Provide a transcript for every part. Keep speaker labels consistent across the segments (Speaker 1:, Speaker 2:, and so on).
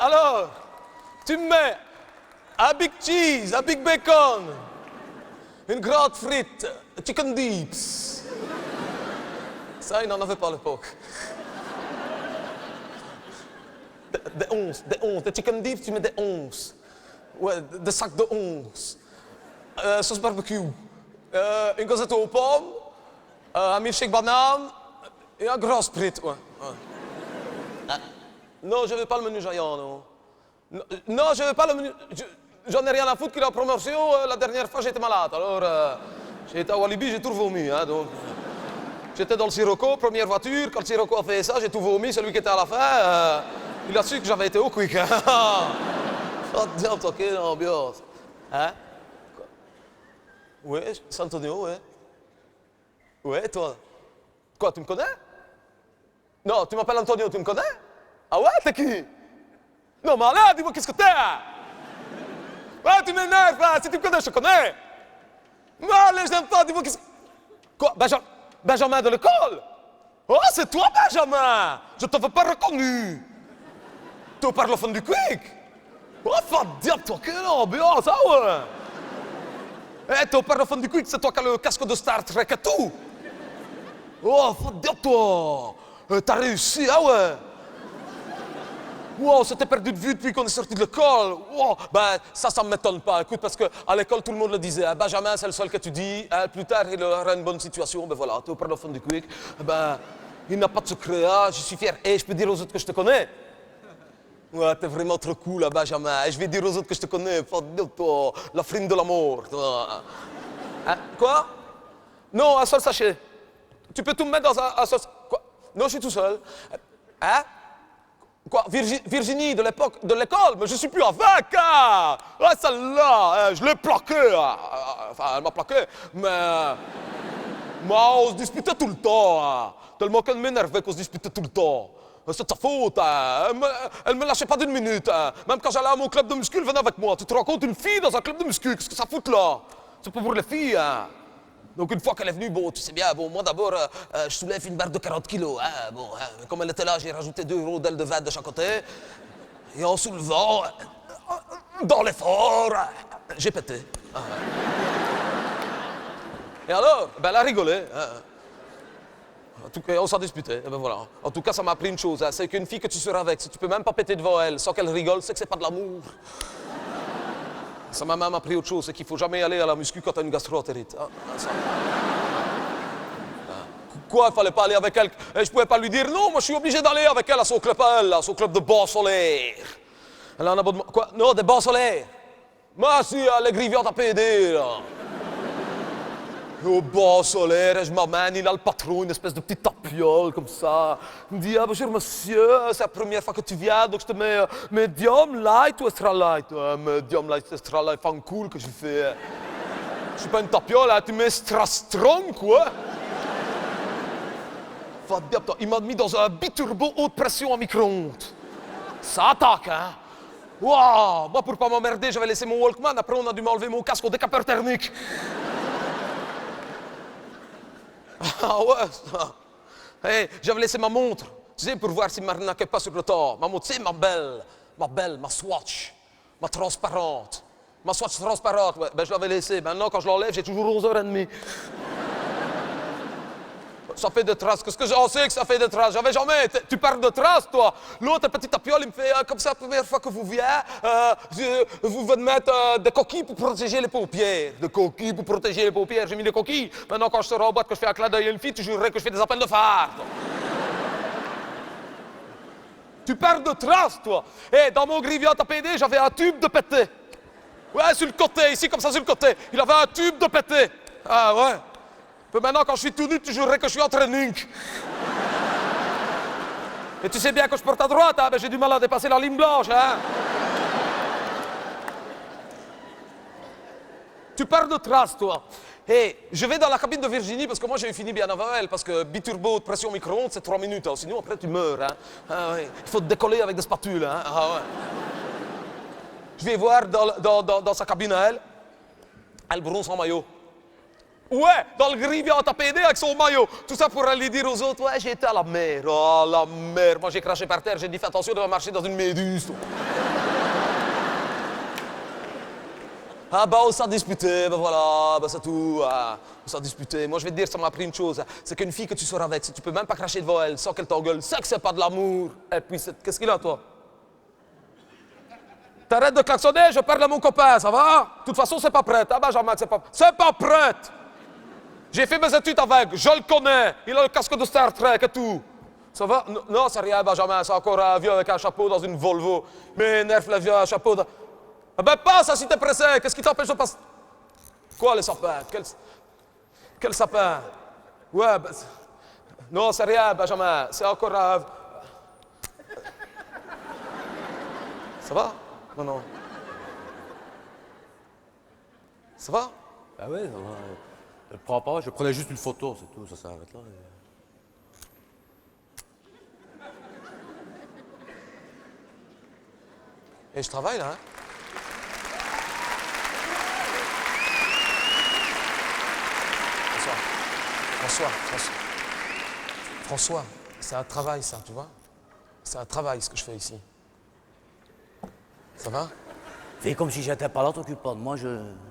Speaker 1: alors, tu me mets un big cheese, un big bacon, une grande frite, chicken dips. Ça, il n'en avait pas à l'époque. Des chicken dips, tu mets des onces. Ouais, des sacs de onces. Sauce barbecue. Une gazette aux pommes, un milkshake banane et un grand sprit. Ouais. Non, je veux pas le menu Giant, non. Non, je veux pas le menu. J'en ai rien à foutre qu'il a promotion. La dernière fois, j'étais malade. Alors, j'ai été à Walibi, j'ai tout vomi. Hein, donc. J'étais dans le Sirocco, première voiture. Quand le Sirocco a fait ça, j'ai tout vomi. Celui qui était à la fin, il a su que j'avais été au quick. Oh, diable, toi, quelle ambiance. Hein? Oui, Santonio, ouais. Ouais, toi. Quoi, tu me connais? Non, tu m'appelles Antonio, tu me connais? Ah ouais, t'es qui? Non, mais allez, dis-moi qu'est-ce que t'es? Ouais, tu m'énerves, là. Si tu me connais, je te connais. Mais allez, je n'aime pas, dis-moi qu'est-ce que... Quoi, Benjamin de l'école? Oh, c'est toi, Benjamin. Je t'avais pas reconnu. Tu parles au fond du quick. Oh, fa diable, toi, quelle ambiance, ah ouais. Eh, tu parles au fond du quick, c'est toi qui as le casque de Star Trek et tout. Oh, fa diable, toi. T'as réussi, ah ouais. Wow, c'était perdu de vue depuis qu'on est sorti de l'école. Wow. Ben, ça me m'étonne pas. Écoute, parce qu'à l'école, tout le monde le disait. Hein, Benjamin, c'est le seul que tu dis. Hein, plus tard, il aura une bonne situation. Ben voilà, tu au fond du quick. Ben, il n'a pas de secret. Hein, je suis fier. Et je peux dire aux autres que je te connais. Ouais, t'es vraiment trop cool, hein, Benjamin. Et je vais dire aux autres que je te connais. Toi, la frime de la mort. Hein, quoi? Non, un seul sachet. Tu peux tout me mettre dans un seul... Quoi? Non, je suis tout seul. Hein? Quoi, Virginie de l'époque de l'école, mais je suis plus avec, hein. Ouais, celle-là, je l'ai plaquée. Enfin, elle m'a plaqué, mais on se disputait tout le temps. Hein. Tellement qu'elle m'énervait qu'on se disputait tout le temps. C'est de sa faute, hein. Elle me lâchait pas d'une minute. Hein. Même quand j'allais à mon club de muscu, elle venait avec moi. Tu te rends compte, une fille dans un club de muscu, qu'est-ce que ça fout là? C'est pas pour les filles, hein. Donc une fois qu'elle est venue, bon, tu sais bien, bon, moi d'abord, je soulève une barre de 40 kilos. Hein, bon, hein, comme elle était là, j'ai rajouté 2 euros d'aile de 20 de chaque côté. Et en soulevant, dans l'effort, j'ai pété. Et alors, ben elle a rigolé. Hein. En tout cas, on s'en disputait. Et ben voilà. En tout cas, ça m'a appris une chose, hein, c'est qu'une fille que tu seras avec, si tu peux même pas péter devant elle sans qu'elle rigole, c'est que c'est pas de l'amour. Ça m'a même appris autre chose, c'est qu'il ne faut jamais aller à la muscu quand tu as une gastro-entérite. Ah, ça. Quoi, il ne fallait pas aller avec elle? Et je ne pouvais pas lui dire non, moi je suis obligé d'aller avec elle à son club, à son club de bas solaire. Elle a un abonnement. Quoi? Non, des bas solaires. Moi, si, les griviantes à PD, là. Au bas solaire, je m'amène, il a le patron, une espèce de petite tapiole comme ça. Il me dit, ah bonjour monsieur, c'est la première fois que tu viens, donc je te mets medium light ou extra light? Medium light, extra light, fan cool que je fais. Je suis pas une tapiole, hein, tu mets extra strong, quoi. Il m'a mis dans un biturbo haute pression à micro-ondes. Ça attaque, hein. Waouh, moi pour pas m'emmerder, j'avais laissé mon Walkman, après on a dû m'enlever mon casque au décapeur thermique. Ah ouais, ça. Hey, j'avais laissé ma montre, tu sais, pour voir s'il ne m'arnaquait pas sur le temps. Ma montre, tu sais, ma Swatch, ma transparente. Ma Swatch transparente, ouais, ben je l'avais laissée. Maintenant, quand je l'enlève, j'ai toujours 11h30. Ça fait des traces. Qu'est-ce que j'en sais que ça fait des traces? J'avais jamais... Tu parles de traces, toi. L'autre petit tapiole, il me fait comme ça, la première fois que vous venez, vous venez mettre des coquilles pour protéger les paupières. Des coquilles pour protéger les paupières. J'ai mis des coquilles. Maintenant, quand je sors en boîte, que je fais un clin d'œil à une fille, tu jurerais que je fais des appels de phare. Tu parles de traces, toi. Et dans mon griviant à PD, j'avais un tube de pété. Ouais, sur le côté, ici, comme ça, sur le côté. Il avait un tube de pété. Ah ouais. Puis maintenant, quand je suis tout nu, tu jurerais que je suis en training. Et tu sais bien que je porte à droite, hein? Ben, j'ai du mal à dépasser la ligne blanche, hein? Tu parles de traces, toi. Hey, je vais dans la cabine de Virginie parce que moi j'ai fini bien avant elle, parce que biturbo de pression micro-ondes, c'est 3 minutes, hein? Sinon après tu meurs, hein? Ah, ouais. Il faut te décoller avec des spatules, hein? Ah, ouais. Je vais voir dans sa cabine à elle, elle bronze en maillot. Ouais, dans le griviant à PD avec son maillot. Tout ça pour aller dire aux autres, ouais, j'ai été à la mer. Oh, la mer. Moi, j'ai craché par terre, j'ai dit, fais attention de marcher dans une méduse. Toi. Ah bah on s'est disputé, bah voilà, bah c'est tout. Ah, on s'est disputé. Moi je vais te dire, ça m'a appris une chose. C'est qu'une fille que tu sors avec, si tu peux même pas cracher devant elle sans qu'elle t'engueule, c'est que c'est pas de l'amour. Et puis qu'est-ce qu'il a toi? T'arrêtes de klaxonner, je parle à mon copain, ça va? De toute façon c'est pas prêt, hein Benjamin, c'est pas prêt. J'ai fait mes études avec, je le connais. Il a le casque de Star Trek et tout. Ça va? Non, c'est rien, Benjamin. C'est encore un vieux avec un chapeau dans une Volvo. Mais nerf, le vieux, un chapeau. Ah ben, passe si t'es pressé. Qu'est-ce qui t'empêche de passer? Quoi, les sapins? Quel sapin? Ouais, ben... Non, c'est rien, Benjamin. C'est encore un... Ça va? Non. Ça va?
Speaker 2: Ah ouais, non, je prends pas, je prenais juste une photo, c'est tout, ça s'arrête là.
Speaker 1: Et je travaille là, hein? François, c'est un travail ça, tu vois? C'est un travail ce que je fais ici. Ça va?
Speaker 2: Fais comme si j'étais pas là, t'occupe pas de moi,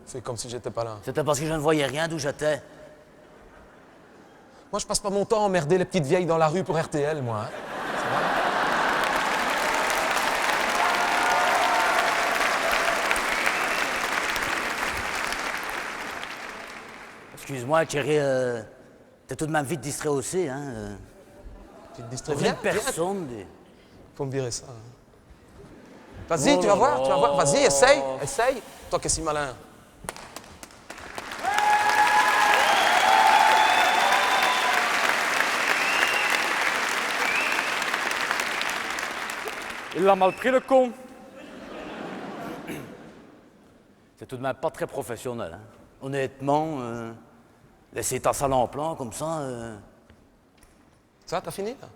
Speaker 1: Fais comme si j'étais pas là.
Speaker 2: C'était parce que je ne voyais rien d'où j'étais.
Speaker 1: Moi, je passe pas mon temps à emmerder les petites vieilles dans la rue pour RTL, moi. Hein? Ça va?
Speaker 2: Excuse-moi, Thierry, t'es tout de même vite distrait aussi, hein.
Speaker 1: Tu te distrais
Speaker 2: Pour
Speaker 1: bien?
Speaker 2: une personne.
Speaker 1: Faut me virer ça. Hein. Vas-y, tu vas voir. Vas-y, essaye. Toi qui es si malin.
Speaker 2: Il l'a mal pris, le con. C'est tout de même pas très professionnel, hein. Honnêtement, laisser ta salle en plan comme ça...
Speaker 1: Ça, t'as fini, là?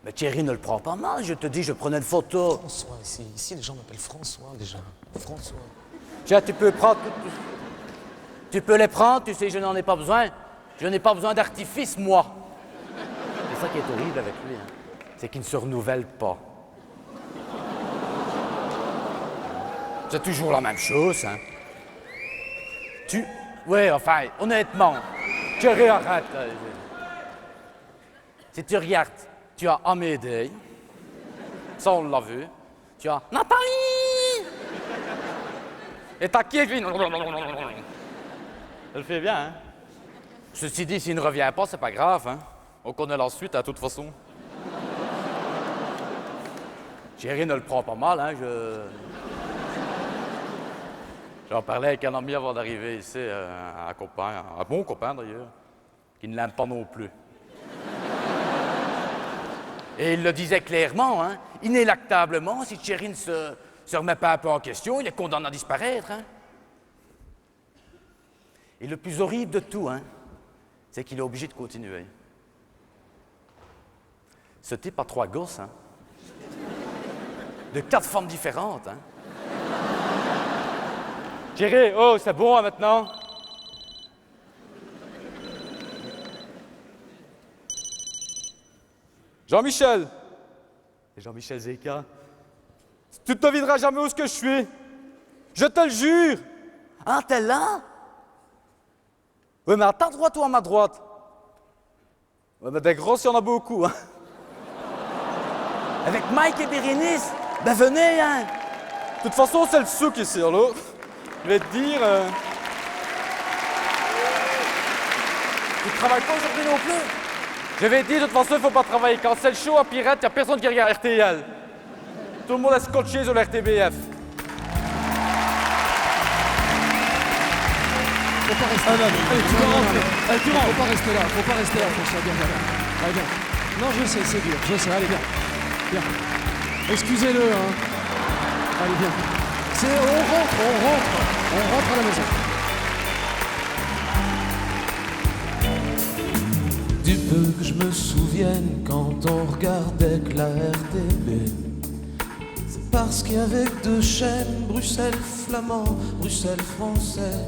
Speaker 2: Mais Thierry ne le prend pas mal, je te dis, je prenais une photo.
Speaker 1: François, ici, les gens m'appellent François, déjà. François.
Speaker 2: Tiens, tu peux prendre... Tu peux les prendre, tu sais, je n'en ai pas besoin. Je n'ai pas besoin d'artifice, moi. C'est ça qui est horrible avec lui, hein. C'est qu'il ne se renouvelle pas. C'est toujours la même chose, hein. Oui, enfin, honnêtement, Thierry, arrête, là. Si tu regardes, tu as Amédée, ça on l'a vu, tu as Nathalie, et t'as Kevin. Elle fait bien, hein. Ceci dit, s'il ne revient pas, c'est pas grave, hein. On connaît la suite, de toute façon. Thierry ne le prend pas mal, hein, J'en parlais avec un ami avant d'arriver ici, un copain, un bon copain d'ailleurs, qui ne l'aime pas non plus. Et il le disait clairement, hein, inéluctablement, si Thierry ne se remet pas un peu en question, il est condamné à disparaître. Hein. Et le plus horrible de tout, hein, c'est qu'il est obligé de continuer. Ce type a 3 gosses, hein, de 4 femmes différentes. Hein. Thierry, oh, c'est bon hein, maintenant? Jean-Michel. Jean-Michel Zeka. Tu ne te devineras jamais où ce que je suis. Je te le jure. Ah, t'es là? Oui, mais à ta droite ou à ma droite? Ouais, mais des grosses, il y en a beaucoup, hein. Avec Mike et Bérénice? Ben venez, hein. De toute façon, c'est le souk ici, alors. Je vais te dire... Tu ne travailles pas aujourd'hui non plus? Je vais te dire, de toute façon, il ne faut pas travailler. Quand c'est le show à Pirate, il n'y a personne qui regarde RTL. Tout le monde est scotché sur l'RTBF.
Speaker 3: Faut pas rester là. Allez, tu dois rentrer. Allez, tu rentres. Faut pas rester là, François. Viens. Allez, viens. Non, je sais, c'est dur. Je sais, allez, viens. Viens. Excusez-le, hein. Allez, viens. On rentre à la maison.
Speaker 4: Du peu que je me souvienne quand on regardait que la RTB, c'est parce qu'il y avait que 2 chaînes, Bruxelles flamand, Bruxelles français.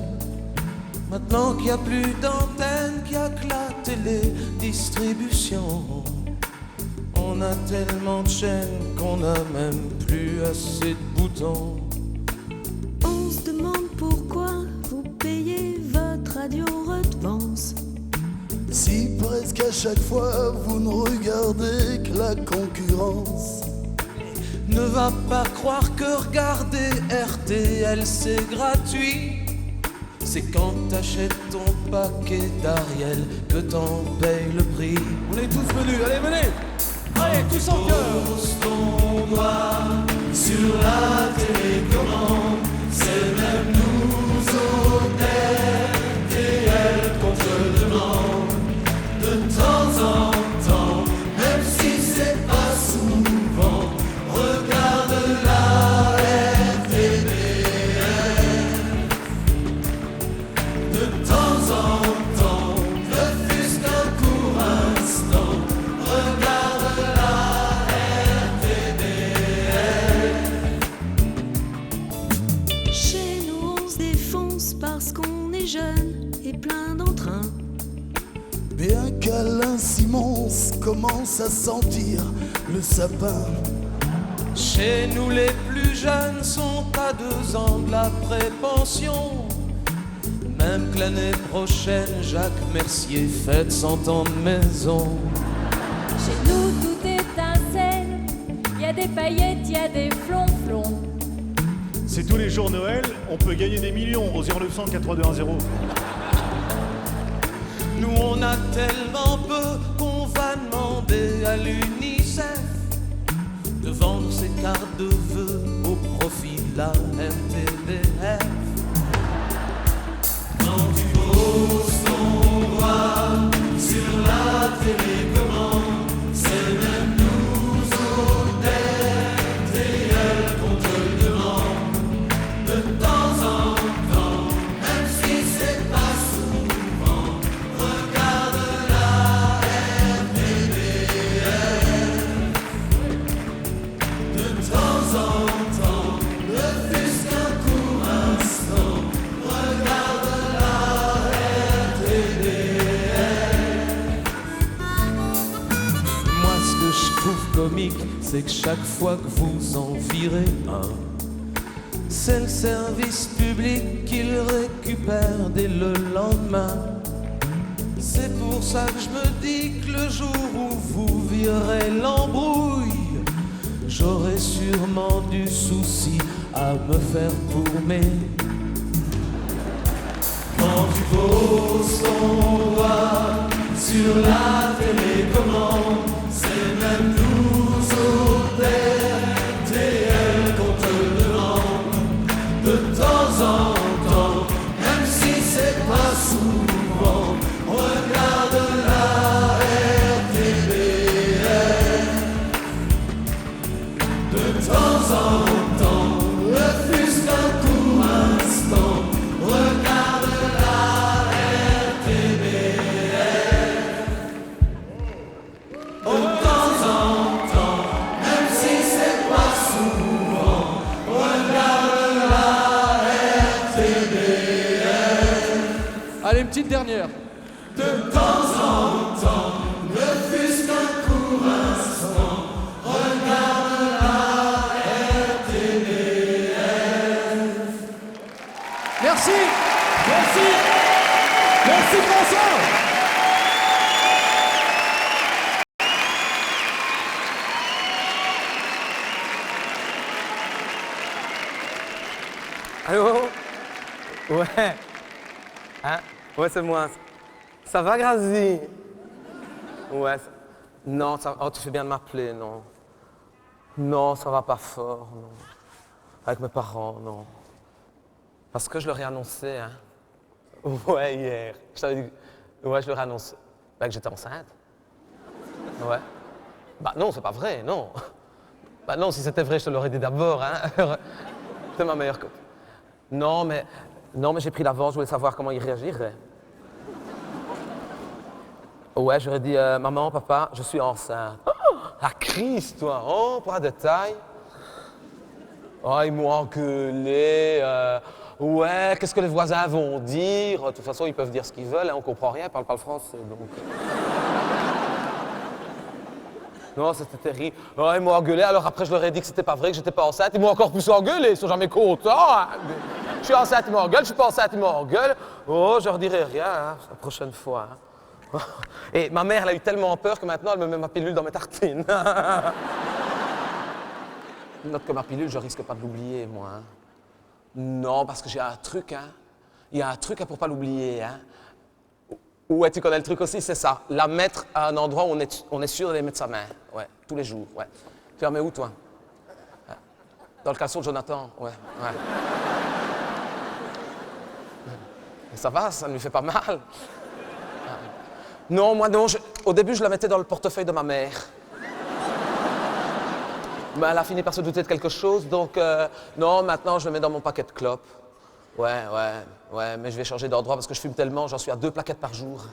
Speaker 4: Maintenant qu'il n'y a plus d'antenne, qu'il n'y a que la télédistribution, on a tellement de chaînes qu'on n'a même plus assez de boutons.
Speaker 5: On se demande pourquoi radio redevance.
Speaker 6: Si presque à chaque fois vous ne regardez que la concurrence.
Speaker 4: Ne va pas croire que regarder RTL c'est gratuit. C'est quand t'achètes ton paquet d'Ariel que t'en payes le prix.
Speaker 3: On est tous venus, allez, venez. Allez, tous en cœur.
Speaker 4: Pose ton doigt sur la télécommande. C'est même nous au RTL qu'on te demande. De temps en temps, même si c'est pas souvent, regarde la RTBF. De temps en temps, ne fût-ce qu'un court instant, regarde la RTBF.
Speaker 5: Chez nous on se défonce parce qu'on est jeune et plein d'entrain.
Speaker 6: Bien qu'Alain Simons commence à sentir le sapin.
Speaker 4: Chez nous les plus jeunes sont à 2 ans de la prépension. Même que l'année prochaine Jacques Mercier fête 100 ans de maison.
Speaker 7: Chez nous tout étincelle, il y a des paillettes, il y a des flonflons.
Speaker 8: C'est tous les jours Noël, on peut gagner des millions au 0900 4210.
Speaker 4: Nous on a tellement peu qu'on va demander à l'UNICEF de vendre ses cartes de vœux au profit de la RTBF. Quand tu poses ton doigt sur la télécommande, c'est même nous au RTL qu'on te demande. De temps en temps, même si c'est pas souvent, regarde la RTBF. De temps en temps, ne fût-ce qu'un court instant, regarde la RTBF. Moi ce que je trouve comique, c'est que chaque fois que vous en virez un, c'est le service public qui le récupère dès le lendemain. C'est pour ça que je me dis que le jour où vous virez l'embrouille, j'aurai sûrement du souci à me faire tourner. Quand tu poses ton doigt sur la télécommande, c'est même nous au RTL qu'on te demande. De temps en temps, même si c'est pas souvent, regarde la RTBF. De temps en temps, ne fût-ce qu'un court instant, regarde la RTBF. De temps en temps, même si c'est pas souvent, regarde la RTBF.
Speaker 3: Allez, une petite dernière.
Speaker 4: De temps en temps, ne fût-ce qu'un court instant, regarde la RTBF.
Speaker 3: Merci. Merci. Merci François.
Speaker 9: Allô? Ouais. Hein? Ouais, c'est moi. Ça va, Grazi? Ouais. Non, ça... Oh, tu fais bien de m'appeler, non. Non, ça va pas fort, non. Avec mes parents, non. Parce que je leur ai annoncé, hein. Ouais, hier. Je t'avais dit... Ouais, je leur ai annoncé. Que j'étais enceinte. Ouais. Bah non, c'est pas vrai, non. Bah non, si c'était vrai, je te l'aurais dit d'abord, hein. T'es ma meilleure copine. Non, mais j'ai pris l'avance, je voulais savoir comment il réagirait. Ouais, j'aurais dit, maman, papa, je suis enceinte. Oh, la crise, toi, oh, pas de détail. Oh, ils m'ont engueulé. Ouais, qu'est-ce que les voisins vont dire? De toute façon, ils peuvent dire ce qu'ils veulent, hein, on comprend rien, ils parlent pas le français, donc... Non, c'était terrible. Oh, ils m'ont engueulé, alors après je leur ai dit que c'était pas vrai, que j'étais pas enceinte. Ils m'ont encore plus engueulé, ils sont jamais contents. Je suis enceinte, ils m'engueulent, je suis pas enceinte, ils m'engueulent. Oh, je leur dirai rien, hein, la prochaine fois. Hein. Et ma mère, elle a eu tellement peur que maintenant, elle me met ma pilule dans mes tartines. Note que ma pilule, je risque pas de l'oublier, moi. Hein. Non, parce que j'ai un truc, hein. Il y a un truc hein, pour pas l'oublier, hein. Ouais, tu connais le truc aussi, c'est ça. La mettre à un endroit où on est sûr d'aller mettre sa main. Ouais, tous les jours, ouais. Tu la mets où, toi? Dans le caleçon de Jonathan, ouais. Et ça va, ça ne lui fait pas mal. Non, moi non. Au début, je la mettais dans le portefeuille de ma mère. Mais elle a fini par se douter de quelque chose, donc non, maintenant je le mets dans mon paquet de clopes. Ouais, mais je vais changer d'endroit parce que je fume tellement, j'en suis à 2 plaquettes par jour.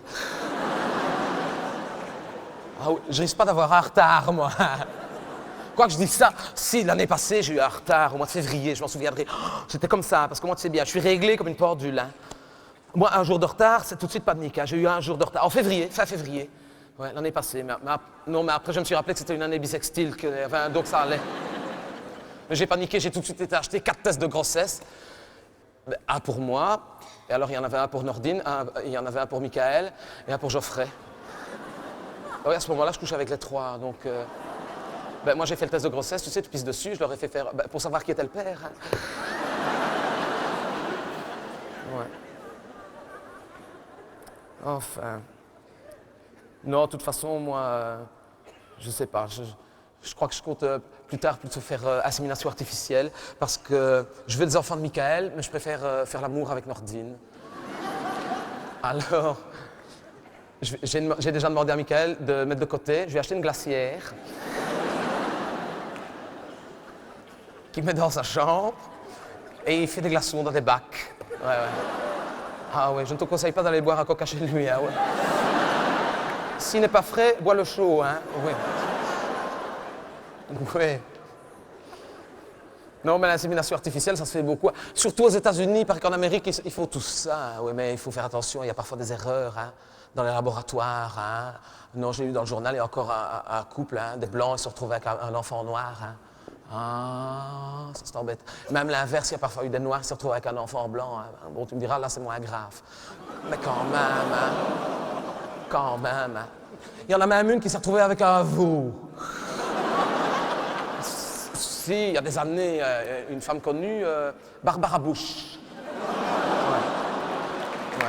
Speaker 9: Ah oui, je risque pas d'avoir un retard, moi. Quoi que je dise ça, si l'année passée j'ai eu un retard, au mois de février, je m'en souviendrai. Oh, c'était comme ça, parce que moi tu sais bien, je suis réglé comme une pendule. Hein. Moi, un jour de retard, c'est tout de suite panique. Hein. J'ai eu un jour de retard, en février, fin février. Ouais, l'année passée. Non, mais après, je me suis rappelé que c'était une année bisextile, donc ça allait. Mais j'ai paniqué, j'ai tout de suite été acheter 4 tests de grossesse. Un pour moi, et alors il y en avait un pour Nordine, il y en avait un pour Michael, et un pour Geoffrey. Oui, à ce moment-là, je couche avec les 3, donc... moi, j'ai fait le test de grossesse, tu sais, tu pisses dessus, je leur ai fait faire... pour savoir qui était le père. Hein. Ouais. Enfin... Non, de toute façon, moi, je sais pas. Je crois que je compte plus tard plutôt faire insémination artificielle parce que je veux des enfants de Michael, mais je préfère faire l'amour avec Nordine. Alors, j'ai déjà demandé à Michael de mettre de côté. Je vais acheter une glacière qu'il met dans sa chambre et il fait des glaçons dans des bacs. Ouais. Ah ouais, je ne te conseille pas d'aller boire un coca chez lui. Hein, ouais. S'il n'est pas frais, bois le chaud, hein. Oui. Oui. Non, mais l'insémination artificielle, ça se fait beaucoup. Surtout aux États-Unis, parce qu'en Amérique, il faut tout ça. Oui, mais il faut faire attention, il y a parfois des erreurs hein, dans les laboratoires. Hein. Non, j'ai lu dans le journal, il y a encore un couple, hein, des Blancs, ils se retrouvent avec un enfant noir. Hein. Ah, ça c'est embête. Même l'inverse, il y a parfois eu des Noirs qui se retrouvent avec un enfant blanc. Hein. Bon, tu me diras, là, c'est moins grave. Mais quand même, hein. Quand même. Hein. Il y en a même une qui s'est retrouvée avec un veau. Si, il y a des années, une femme connue, Barbara Bush. Ouais.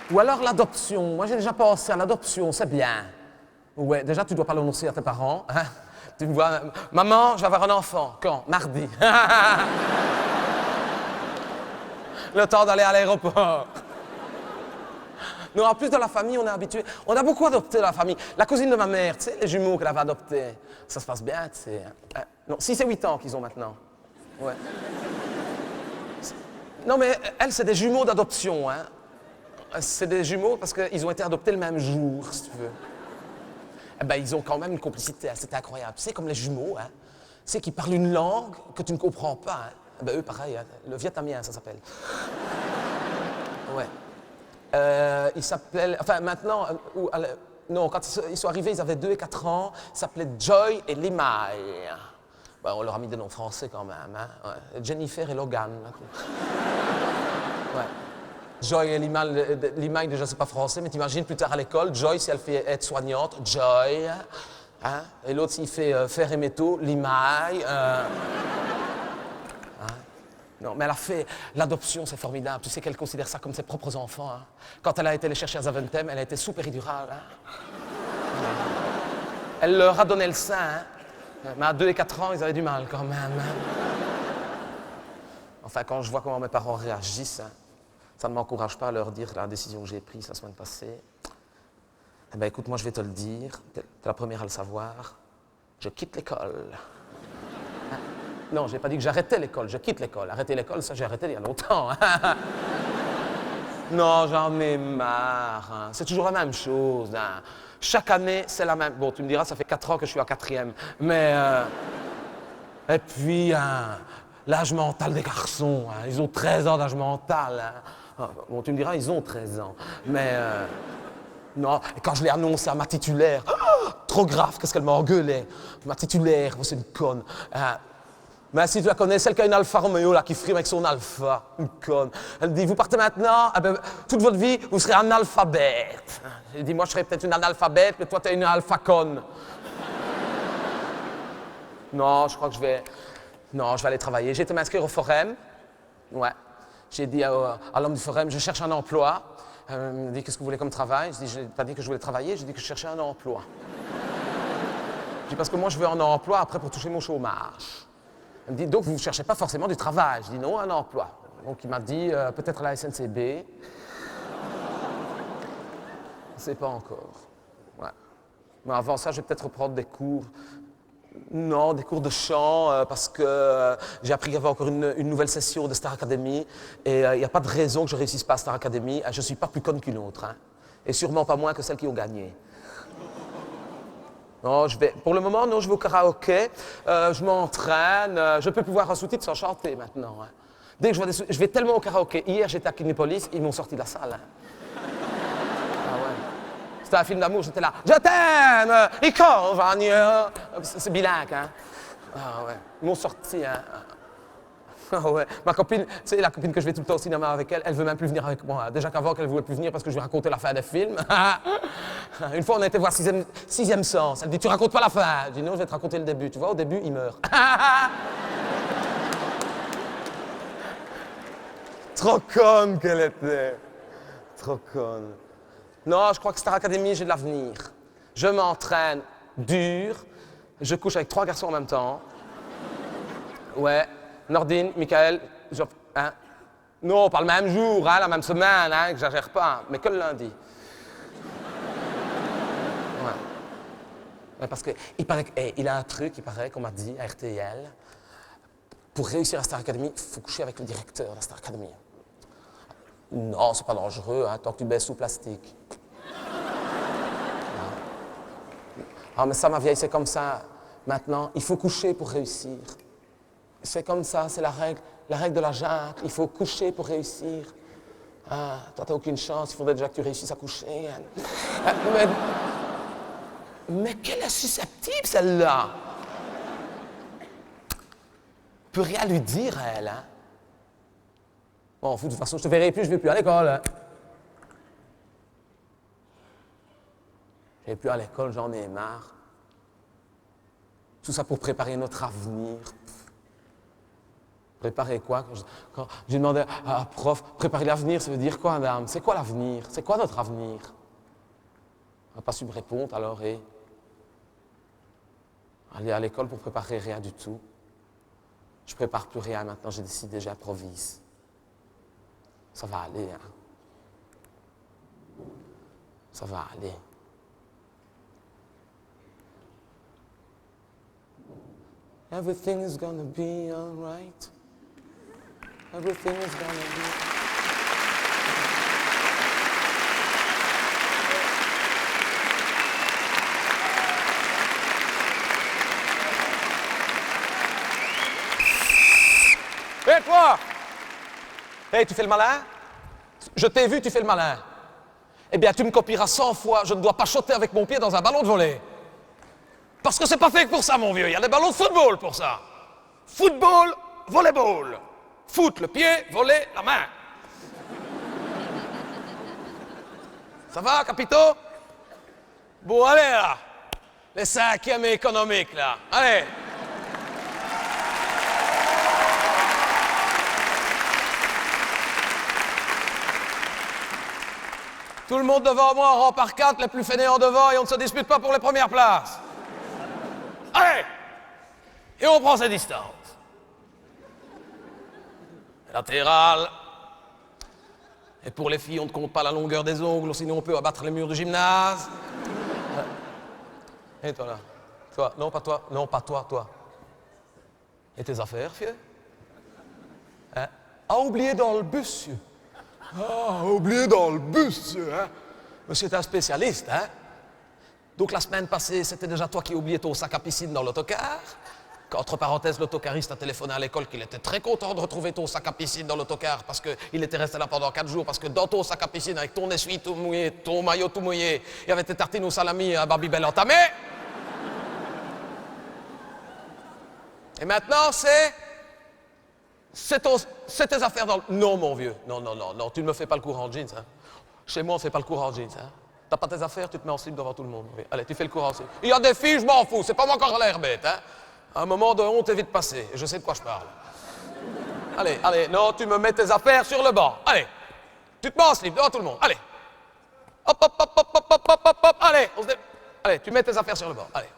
Speaker 9: Ou alors l'adoption. Moi, j'ai déjà pensé à l'adoption, c'est bien. Ouais, déjà, tu dois pas l'annoncer à tes parents. Hein? Tu me vois, maman, je vais avoir un enfant. Quand? Mardi. Le temps d'aller à l'aéroport. Non, en plus, dans la famille, on est habitué. On a beaucoup adopté dans la famille. La cousine de ma mère, tu sais, les jumeaux qu'elle avait adoptés. Ça se passe bien, tu sais. Non, 6 et 8 ans qu'ils ont maintenant. Ouais. Non, mais elles, c'est des jumeaux d'adoption, hein. C'est des jumeaux parce qu'ils ont été adoptés le même jour, si tu veux. Eh ben, ils ont quand même une complicité, hein. C'était incroyable. Tu sais, comme les jumeaux, hein. Tu sais, qui parlent une langue que tu ne comprends pas, hein. Eh ben, eux, pareil, hein. Le vietnamien, ça s'appelle. Ouais. Ils s'appellent... Enfin, maintenant... non, quand ils sont arrivés, ils avaient 2 et 4 ans. Ils s'appelaient Joy et Limay. Ben, on leur a mis des noms français quand même. Hein? Ouais. Jennifer et Logan. Ouais. Joy et Limay, déjà, c'est pas français, mais t'imagines plus tard à l'école, Joy, si elle fait être soignante, Joy. Hein? Et l'autre, s'il fait fer et métaux, Limay. Non, mais elle a fait... L'adoption, c'est formidable. Tu sais qu'elle considère ça comme ses propres enfants. Hein. Quand elle a été les chercher à Zaventem, elle a été sous péridurale. Hein. Elle leur a donné le sein. Hein. Mais à 2 et 4 ans, ils avaient du mal quand même. Hein. Enfin, quand je vois comment mes parents réagissent, hein, ça ne m'encourage pas à leur dire la décision que j'ai prise la semaine passée. Eh bien, écoute, moi, je vais te le dire. T'es la première à le savoir. Je quitte l'école. Non, je n'ai pas dit que j'arrêtais l'école, je quitte l'école. Arrêter l'école, ça j'ai arrêté il y a longtemps. Hein. Non, j'en ai marre. Hein. C'est toujours la même chose. Hein. Chaque année, c'est la même... Bon, tu me diras, ça fait 4 ans que je suis en 4e. Mais... Et puis, hein, l'âge mental des garçons. Hein. Ils ont 13 ans d'âge mental. Hein. Bon, tu me diras, ils ont 13 ans. Mais...
Speaker 1: Non, et quand je l'ai annoncé à ma titulaire, trop grave, qu'est-ce qu'elle m'a engueulé. Ma titulaire, c'est une conne. Mais si tu la connais, celle qui a une Alfa Romeo, là, qui frime avec son Alpha, une conne. Elle dit, vous partez maintenant, toute votre vie, vous serez analphabète. Elle dit, moi, je serais peut-être une analphabète, mais toi, tu es une alpha conne. Non, je crois que je vais aller travailler. J'ai été m'inscrire au Forum. Ouais. J'ai dit à l'homme du Forum, je cherche un emploi. Il me dit, qu'est-ce que vous voulez comme travail? Je dis, j'ai pas dit que je voulais travailler, j'ai dit que je cherchais un emploi. Je dis, parce que moi, je veux un emploi après pour toucher mon chômage. Il me dit, donc vous ne cherchez pas forcément du travail. Je dis, non, un emploi. Donc il m'a dit, peut-être à la SNCB. Je ne sais pas encore. Ouais. Mais avant ça, je vais peut-être reprendre des cours. Non, des cours de chant, parce que j'ai appris qu'il y avait encore une nouvelle session de Star Academy. Et il n'y a pas de raison que je ne réussisse pas à Star Academy. Je ne suis pas plus conne qu'une autre. Hein. Et sûrement pas moins que celles qui ont gagné. Non, pour le moment, non, je vais au karaoké, je m'entraîne, je peux plus voir un sous-titre sans chanter maintenant. Hein. Dès que je vais tellement au karaoké. Hier, j'étais à Kinépolis, ils m'ont sorti de la salle. Hein. Ah ouais. C'était un film d'amour, j'étais là. Je t'aime, c'est bilingue, hein. Ah ouais. Ils m'ont sorti, hein. Ah ouais. Ma copine, tu sais, la copine que je vais tout le temps au cinéma avec elle, elle veut même plus venir avec moi. Déjà qu'avant qu'elle voulait plus venir parce que je lui racontais la fin des films. Une fois, on a été voir Sixième Sens. Elle dit, tu racontes pas la fin. Je dis, non, je vais te raconter le début. Tu vois, au début, il meurt. Trop conne qu'elle était. Trop conne. Non, je crois que Star Academy, j'ai de l'avenir. Je m'entraîne dur. Je couche avec 3 garçons en même temps. Ouais. Nordine, Michael, hein? Non, pas le même jour, hein, la même semaine, hein, j'exagère pas, mais que le lundi. Ouais. Ouais, parce qu'il paraît qu'il a un truc, il paraît, qu'on m'a dit à RTL, pour réussir à Star Academy, il faut coucher avec le directeur de la Star Academy. Non, c'est pas dangereux, hein, tant que tu baisses sous plastique. Ah, mais ça, ma vieille, c'est comme ça. Maintenant, il faut coucher pour réussir. C'est comme ça, c'est la règle de la jungle. Il faut coucher pour réussir. Ah, toi, t'as aucune chance, il faudrait déjà que tu réussisses à coucher. Mais qu'elle est susceptible, celle-là. On peut rien lui dire à elle, hein. Bon, de toute façon, je te verrai plus, je vais plus à l'école. Hein. Je vais plus à l'école, j'en ai marre. Tout ça pour préparer notre avenir. Préparer quoi? Quand j'ai demandé à prof, préparer l'avenir, ça veut dire quoi, madame? C'est quoi l'avenir? C'est quoi notre avenir? Elle n'a pas su me répondre, alors, aller à l'école pour préparer rien du tout. Je prépare plus rien maintenant, j'ai décidé, j'improvise. Ça va aller, hein. Ça va aller. Everything is gonna be alright. Everything is gonna be. Hé, toi! Hé, tu fais le malin? Je t'ai vu, tu fais le malin. Eh bien, tu me copieras 100 fois. Je ne dois pas choter avec mon pied dans un ballon de volley. Parce que c'est pas fait pour ça, mon vieux. Il y a des ballons de football pour ça. Football, volleyball. Foot, le pied, volley, la main. Ça va, capito? Bon, allez, là. Les 5e économiques, là. Allez. Tout le monde devant moi, en rang par 4, les plus fainéants devant, et on ne se dispute pas pour les premières places. Allez! Et on prend ses distances. Latéral. Et pour les filles, on ne compte pas la longueur des ongles, sinon on peut abattre les murs du gymnase. Et toi là? Toi? Non, pas toi. Non, pas toi, toi. Et tes affaires, fieu? Hein? Ah, oublié dans le bus, monsieur. Ah, oublié dans le bus, hein? Monsieur est un spécialiste, hein? Donc la semaine passée, c'était déjà toi qui oubliais ton sac à piscine dans l'autocar. Entre parenthèses, l'autocariste a téléphoné à l'école qu'il était très content de retrouver ton sac à piscine dans l'autocar parce qu'il était resté là pendant 4 jours, parce que dans ton sac à piscine, avec ton essuie tout mouillé, ton maillot tout mouillé, il y avait tes tartines au salami à Babybel entamé. Et maintenant, c'est tes affaires dans le... Non, mon vieux. Non, tu ne me fais pas le courant en jeans. Hein. Chez moi, on ne fait pas le courant en jeans. Hein. T'as pas tes affaires, tu te mets en slip devant tout le monde. Oui. Allez, tu fais le courant en slip. Il y a des filles, je m'en fous. C'est pas moi encore l'air bête. Hein. Un moment de honte est vite passé. Je sais de quoi je parle. Allez, non, tu me mets tes affaires sur le banc. Allez, tu te mets en slip devant tout le monde. Allez. Hop. Allez, tu mets tes affaires sur le banc. Allez,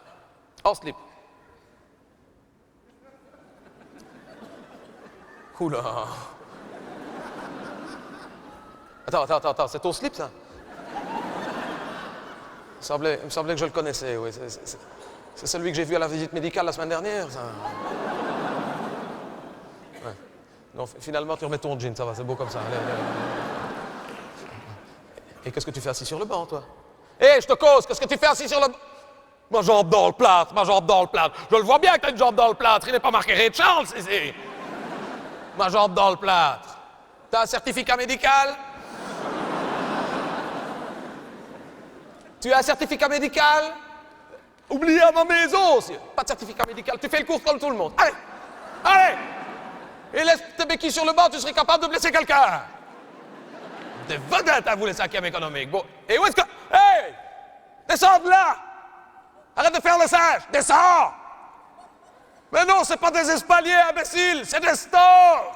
Speaker 1: en slip. Oula. Attends, c'est ton slip, ça? Il me semblait que je le connaissais, oui. C'est celui que j'ai vu à la visite médicale la semaine dernière, ça. Ouais. Non, finalement, tu remets ton jean, ça va, c'est beau comme ça. Allez. Et qu'est-ce que tu fais assis sur le banc, toi? Hé, je te cause, qu'est-ce que tu fais assis sur le banc? Ma jambe dans le plâtre. Je le vois bien que t'as une jambe dans le plâtre, il n'est pas marqué Ray Charles, ici. Ma jambe dans le plâtre. T'as un certificat médical? Tu as un certificat médical? Oublié à ma maison aussi. Pas de certificat médical, tu fais le cours comme tout le monde. Allez! Et laisse tes béquilles sur le banc, tu serais capable de blesser quelqu'un. Des vedettes à vous, les 5e économiques. Bon, et où est-ce que... Hey! Descends de là! Arrête de faire le sage! Descends! Mais non, c'est pas des espaliers, imbécile, c'est des stores!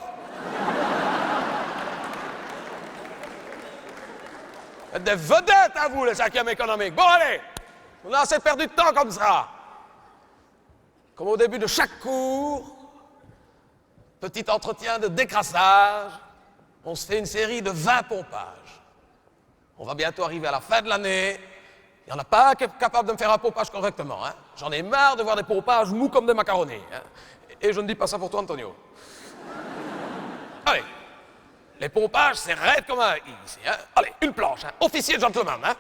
Speaker 1: Des vedettes à vous, les 5e économiques. Bon, allez, on a assez perdu de temps comme ça. Comme au début de chaque cours, petit entretien de décrassage, on se fait une série de 20 pompages. On va bientôt arriver à la fin de l'année. Il n'y en a pas qui est capable de me faire un pompage correctement. Hein. J'en ai marre de voir des pompages mous comme des macaronis. Hein. Et je ne dis pas ça pour toi, Antonio. Allez. Les pompages, c'est raide comme un i ici. Hein? Allez, une planche. Hein? Officier gentleman. Hein?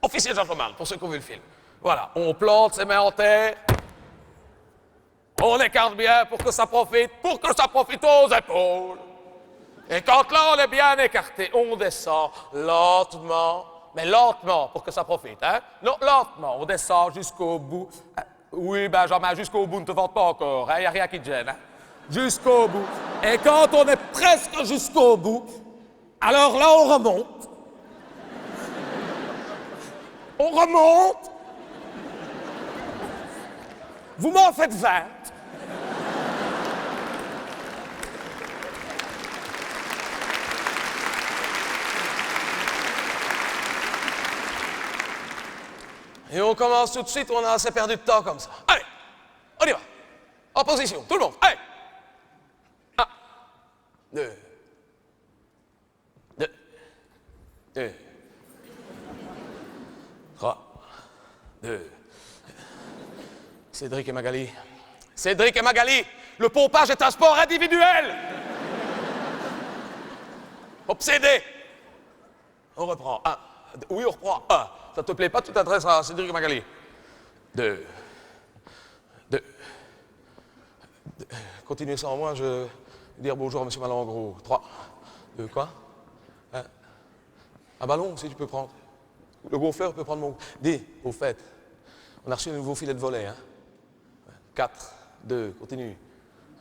Speaker 1: Officier gentleman, pour ceux qui ont vu le film. Voilà, on plante ses mains en terre. On écarte bien pour que ça profite aux épaules. Et quand là, on est bien écarté, on descend lentement, mais lentement pour que ça profite. Hein? Non, lentement, on descend jusqu'au bout. Oui, Benjamin, jusqu'au bout, ne te vante pas encore. Il n'y a rien qui te gêne. Hein? Jusqu'au bout. Et quand on est presque jusqu'au bout, alors là, on remonte. On remonte. Vous m'en faites 20. Et on commence tout de suite, on a assez perdu de temps comme ça. Allez, on y va. En position, tout le monde. Allez. 2, 3, 2. Cédric et Magali, le pompage est un sport individuel. Obsédé. On reprend. 1. Oui, on reprend. 1. Ça te plaît pas, tu t'adresses à Cédric et Magali. 2. Continuez sans moi, je... dire bonjour à M. Malengros. 3, 2, quoi? Un ballon aussi, tu peux prendre. Le gonfleur peut prendre mon... Dis, au fait, on a reçu un nouveau filet de volet, hein? 4, 2, continue.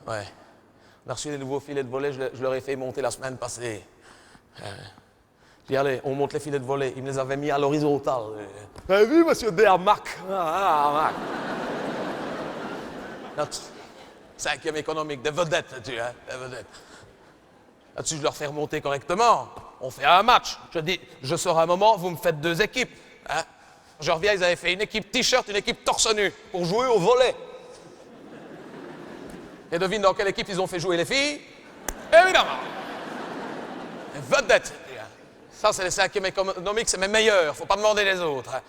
Speaker 1: Ouais. On a reçu des nouveaux filets de volet, je leur ai fait monter la semaine passée. Puis allez, on monte les filets de volet. Ils me les avaient mis à l'horizontale. Vous avez vu, monsieur Dermac? Notre 5e économique, des vedettes là-dessus, hein? Des vedettes. Là-dessus, je leur fais remonter correctement. On fait un match. Je dis, je sors un moment, vous me faites 2 équipes. Hein? Je reviens, ils avaient fait une équipe t-shirt, une équipe torse nu, pour jouer au volley. Et devine dans quelle équipe ils ont fait jouer les filles? Évidemment. Les vedettes. Ça, c'est les 5e économiques, c'est mes meilleurs. Faut pas demander les autres. Hein.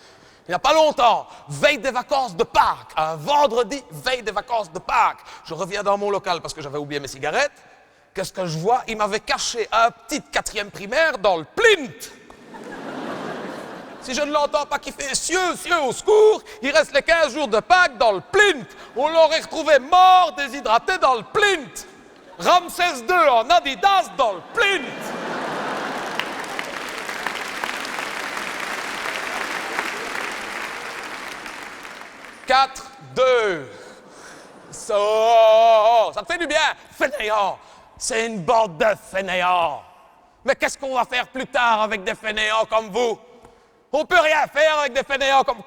Speaker 1: Il n'y a pas longtemps, veille des vacances de Pâques, un vendredi, veille des vacances de Pâques. Je reviens dans mon local parce que j'avais oublié mes cigarettes. Qu'est-ce que je vois? Il m'avait caché un petit 4e primaire dans le plinth. Si je ne l'entends pas qui fait cieux, au secours, il reste les 15 jours de Pâques dans le plint. On l'aurait retrouvé mort, déshydraté dans le plint. Ramsès II en Adidas dans le plint. Quatre, 2. Ça te fait du bien, fainéant. C'est une bande de fainéants. Mais qu'est-ce qu'on va faire plus tard avec des fainéants comme vous? On peut rien faire avec des fainéants comme...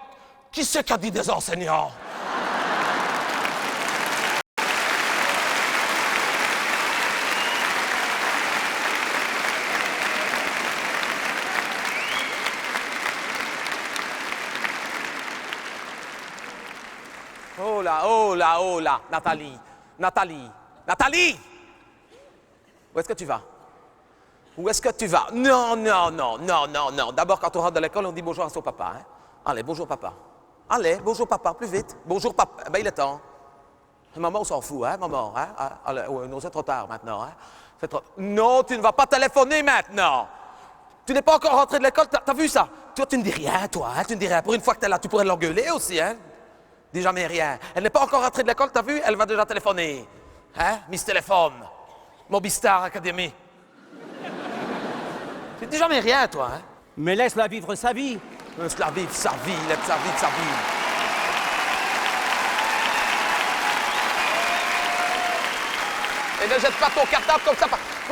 Speaker 1: Qui c'est qui a dit des enseignants? Oh là, Nathalie. Où est-ce que tu vas? Où est-ce que tu vas? Non. D'abord, quand on rentre de l'école, on dit bonjour à son papa. Hein? Allez, bonjour papa. Allez, bonjour papa, plus vite. Bonjour papa. Ben, il est temps. Maman, on s'en fout, hein, maman. Hein? Allez, non, c'est trop tard maintenant. Hein? Non, tu ne vas pas téléphoner maintenant. Tu n'es pas encore rentré de l'école, t'as vu ça? Toi, tu ne dis rien, toi. Hein? Tu ne dis rien. Pour une fois que tu es là, tu pourrais l'engueuler aussi. Hein? Dis jamais rien. Elle n'est pas encore rentrée de l'école, t'as vu? Elle va déjà téléphoner. Hein? Miss Téléphone. Mobistar Academy. Tu dis jamais rien, toi, hein?
Speaker 2: Mais laisse-la vivre sa vie.
Speaker 1: Laisse-la vivre sa vie, laisse-la vivre sa vie. Et ne jette pas ton cartable comme ça.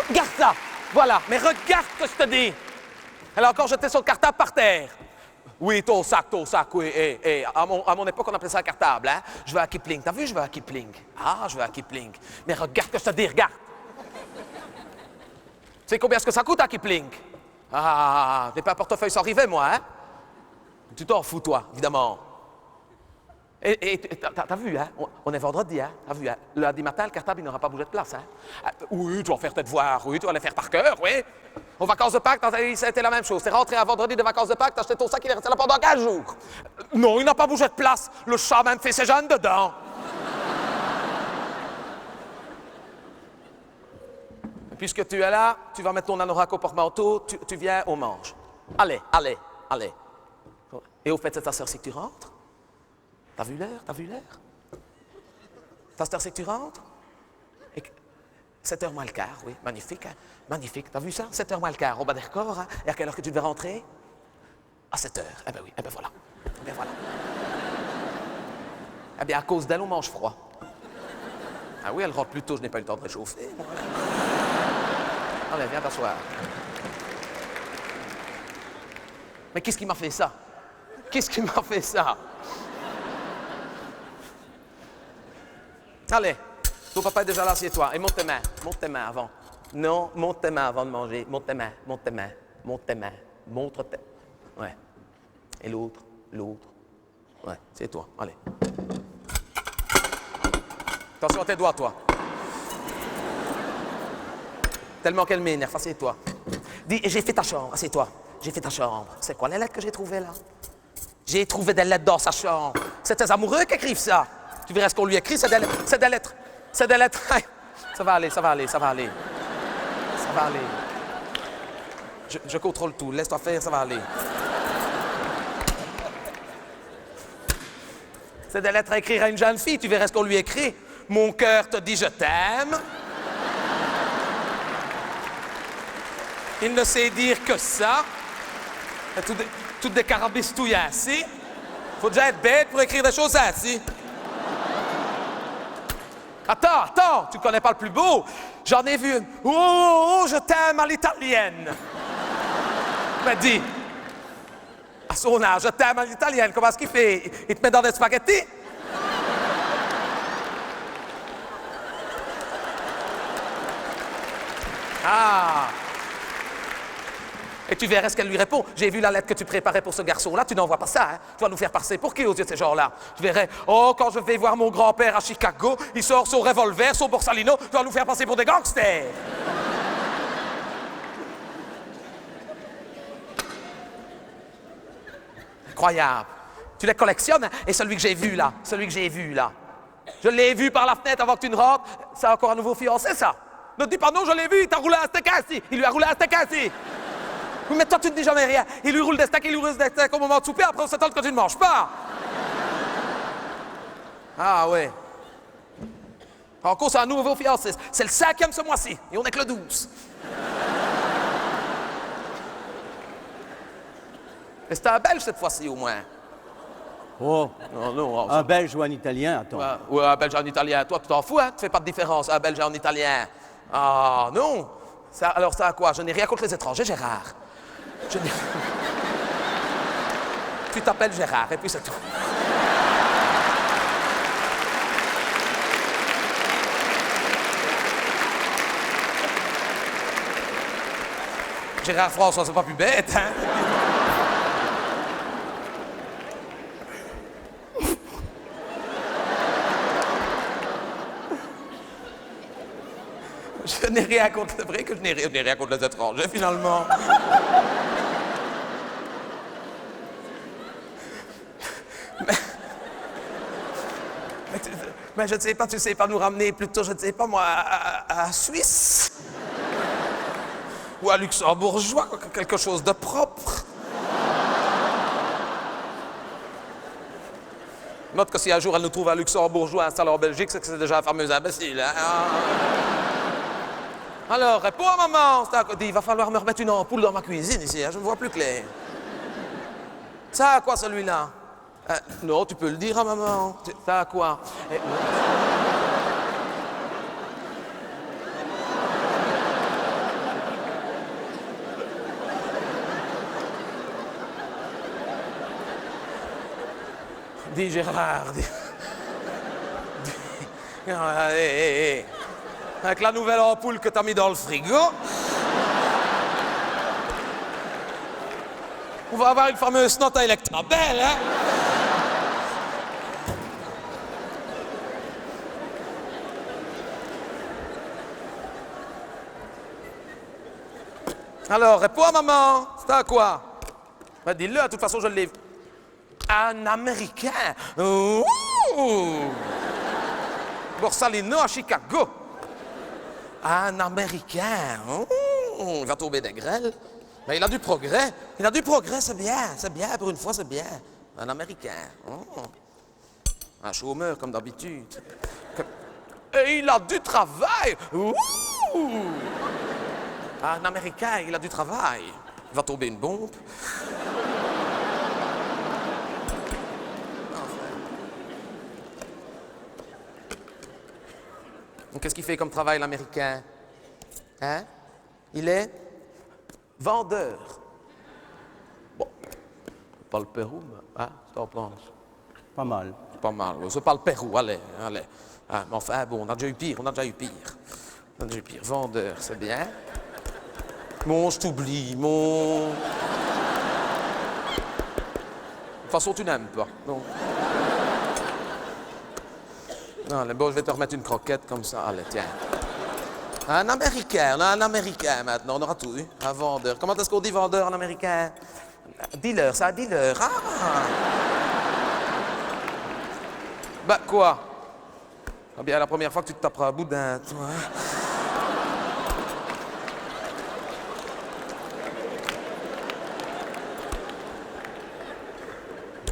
Speaker 1: Regarde ça. Voilà. Mais regarde ce que je te dis. Elle a encore jeté son cartable par terre. Oui, ton sac, oui. À mon époque, on appelait ça un cartable, hein? Je vais à Kipling. T'as vu, je vais à Kipling. Ah, je vais à Kipling. Mais regarde ce que je te dis, regarde. Tu sais combien est-ce que ça coûte à Kipling? Ah, t'es pas un portefeuille sans rivet, moi, hein? Tu t'en fous, toi, évidemment. Et t'as vu, hein? On est vendredi, hein? T'as vu, hein? Le lundi matin, le cartable, il n'aura pas bougé de place, hein? Oui, tu vas faire tes devoirs, oui, tu vas les faire par cœur, oui. Aux vacances de Pâques, ça a été la même chose. T'es rentré un vendredi de vacances de Pâques, t'as acheté ton sac, il est resté là pendant 15 jours. Non, il n'a pas bougé de place. Le chat a même fait ses jeunes dedans. Puisque tu es là, tu vas mettre ton anorak au porte-manteau, tu viens, on mange. Allez. Et au fait, c'est ta sœur, c'est que tu rentres? T'as vu l'heure? Ta sœur, c'est que tu rentres? 7h moins le quart, oui, magnifique, hein? Magnifique. T'as vu ça? 7h moins le quart, au bas des records, hein? Et à quelle heure que tu devais rentrer? À 7h. Eh bien oui, eh bien voilà. Eh bien, à cause d'elle, on mange froid. Ah oui, elle rentre plus tôt, je n'ai pas eu le temps de réchauffer. Allez, viens t'asseoir. Mais qu'est-ce qui m'a fait ça? Allez, ton papa est déjà là, assieds-toi. Et monte tes mains avant. Non, monte tes mains avant de manger. Monte tes mains. Montre tes... Ouais. Et l'autre. Ouais, c'est toi. Allez. Attention à tes doigts, toi. Tellement qu'elle m'énerve, assieds-toi. Dis, j'ai fait ta chambre, assieds-toi. J'ai fait ta chambre. C'est quoi les lettres que j'ai trouvées là? J'ai trouvé des lettres dans sa chambre. C'est tes amoureux qui écrivent ça. Tu verras ce qu'on lui écrit, c'est des lettres. Ça va aller. Je contrôle tout, laisse-toi faire, ça va aller. C'est des lettres à écrire à une jeune fille, tu verras ce qu'on lui écrit. Mon cœur te dit je t'aime. Il ne sait dire que ça. Toutes des carabistouilles ainsi. Faut déjà être bête pour écrire des choses ainsi. Attends, tu connais pas le plus beau. J'en ai vu une. Oh, je t'aime à l'italienne. Mais dis, à son âge, je t'aime à l'italienne. Comment est-ce qu'il fait? Il te met dans des spaghettis? Ah! Et tu verras ce qu'elle lui répond. J'ai vu la lettre que tu préparais pour ce garçon-là, tu n'envoies pas ça, hein? Tu vas nous faire passer pour qui aux yeux de ces gens-là? Tu verrais, oh, quand je vais voir mon grand-père à Chicago, il sort son revolver, son borsalino, tu vas nous faire passer pour des gangsters. Incroyable. Tu les collectionnes, hein? Et celui que j'ai vu là, je l'ai vu par la fenêtre avant que tu ne rentres, c'est encore un nouveau fiancé, ça? Ne dis pas non, je l'ai vu, il t'a roulé un steak ainsi, il lui a roulé un steak ainsi. Oui, mais toi, tu ne dis jamais rien. Il lui roule des steaks au moment de souper, après on s'attend que tu ne manges pas. Ah ouais. Encore, c'est un nouveau fiancé. C'est le 5e ce mois-ci, et on n'est que le 12. Et c'était un Belge cette fois-ci, au moins.
Speaker 2: Oh,
Speaker 1: Non,
Speaker 2: un Belge ou un Italien, attends.
Speaker 1: Ouais, un Belge et un Italien. Toi, tu t'en fous, hein? Tu fais pas de différence, un Belge et un Italien. Ah, non. Alors, ça à quoi? Je n'ai rien contre les étrangers, Gérard. Tu t'appelles Gérard, et puis c'est tout. Gérard François, c'est pas plus bête, hein? Je n'ai rien contre... C'est vrai que je n'ai rien contre les étrangers, finalement. Mais je ne sais pas, tu sais pas nous ramener plutôt, je ne sais pas moi, à Suisse? Ou à Luxembourgeois, quelque chose de propre? Note que si un jour elle nous trouve un Luxembourgeois installé en Belgique, c'est que c'est déjà un fameux imbécile, hein? Alors, réponds à maman. Il va falloir me remettre une ampoule dans ma cuisine ici, hein, je ne vois plus clair. Ça à quoi celui-là? Non, tu peux le dire à maman. Ça à quoi? Dis Gérard, dis... Hé. Avec la nouvelle ampoule que t'as mis dans le frigo, on va avoir une fameuse note à Electrabel, hein? Alors, réponds à maman. C'est à quoi? Ben, dis-le, de toute façon, je l'ai vu. Un Américain. Ouh! Borsalino à Chicago. Un Américain. Ouh! Il va tomber des grêles. Mais il a du progrès. Il a du progrès, c'est bien. C'est bien, pour une fois, c'est bien. Un Américain. Ouh! Un chômeur, comme d'habitude. Et il a du travail. Ouh! Un Américain, il a du travail. Il va tomber une bombe. Qu'est-ce qu'il fait comme travail, l'Américain? Hein? Il est vendeur. Bon, pas le Pérou, mais, hein? T'en penses?
Speaker 2: Pas mal.
Speaker 1: Pas mal. C'est pas le Pérou, allez. Ah, mais enfin, bon, on a déjà eu pire. Vendeur, c'est bien. Mon, je t'oublie, mon... De toute façon, tu n'aimes pas, non? Non, bon, je vais te remettre une croquette comme ça. Allez, tiens. Un Américain, on a un Américain maintenant, on aura tout eu. Un vendeur. Comment est-ce qu'on dit vendeur en américain? Dealer, c'est un dealer. Ah! Bah, quoi? Ah bien, la première fois que tu te taperas un boudin, toi.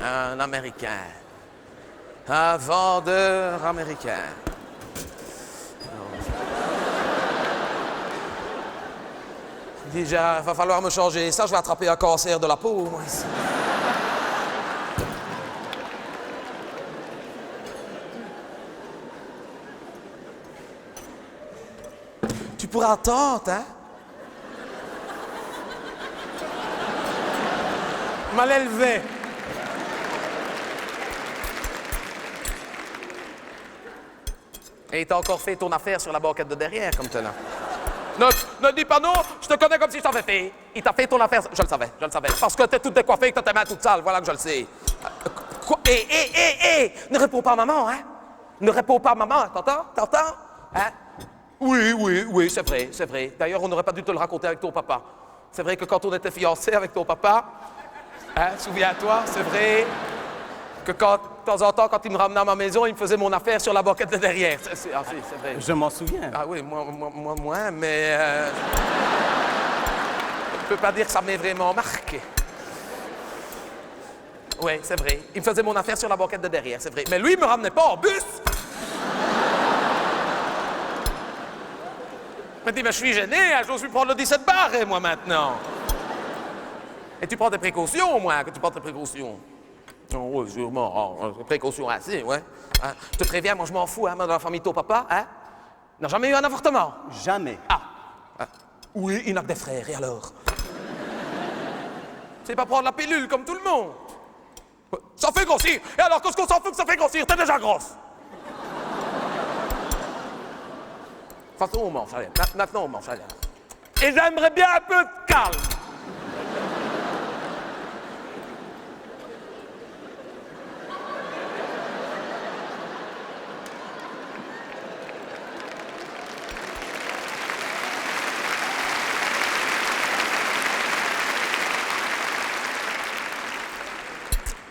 Speaker 1: Un Américain. Un vendeur américain. Déjà, il va falloir me changer. Ça, je vais attraper un cancer de la peau, moi, ici. Tu pourras attendre, hein? Mal élevé. Et t'as encore fait ton affaire sur la banquette de derrière, comme ça, là. Ne dis pas non, je te connais comme si je t'avais fait. Il t'a fait ton affaire, je le savais. Parce que t'es toute décoiffée et que t'as tes mains toutes sales, voilà que je le sais. Quoi? Ne réponds pas à maman, hein? Ne réponds pas à maman, t'entends? Hein? Oui, c'est vrai. D'ailleurs, on n'aurait pas dû te le raconter avec ton papa. C'est vrai que quand on était fiancés avec ton papa, hein, souviens-toi, c'est vrai que de temps en temps, quand il me ramenait à ma maison, il me faisait mon affaire sur la banquette de derrière. C'est vrai.
Speaker 2: Je m'en souviens.
Speaker 1: Ah oui, moi, mais...
Speaker 9: peux pas dire que ça m'ait vraiment marqué. Oui, c'est vrai. Il me faisait mon affaire sur la banquette de derrière, c'est vrai. Mais lui, il me ramenait pas en bus. Il me dit, mais je suis gêné, hein, j'ose plus prendre le 17 barres, moi, maintenant. Et tu prends des précautions, au moins, que tu prends des précautions. Oh, oui, sûrement. Oh, précautions assez, ouais. Hein? Je te préviens, moi, je m'en fous, hein, dans la famille de ton papa, hein. N'a jamais eu un avortement?
Speaker 2: Jamais.
Speaker 9: Ah. Oui, il n'a que des frères, et alors? C'est pas prendre la pilule comme tout le monde. Ça fait grossir. Et alors, qu'est-ce qu'on s'en fout que ça fait grossir? T'es déjà grosse. De toute façon, on mange, allez. Maintenant, on mange, allez. Et j'aimerais bien un peu de calme.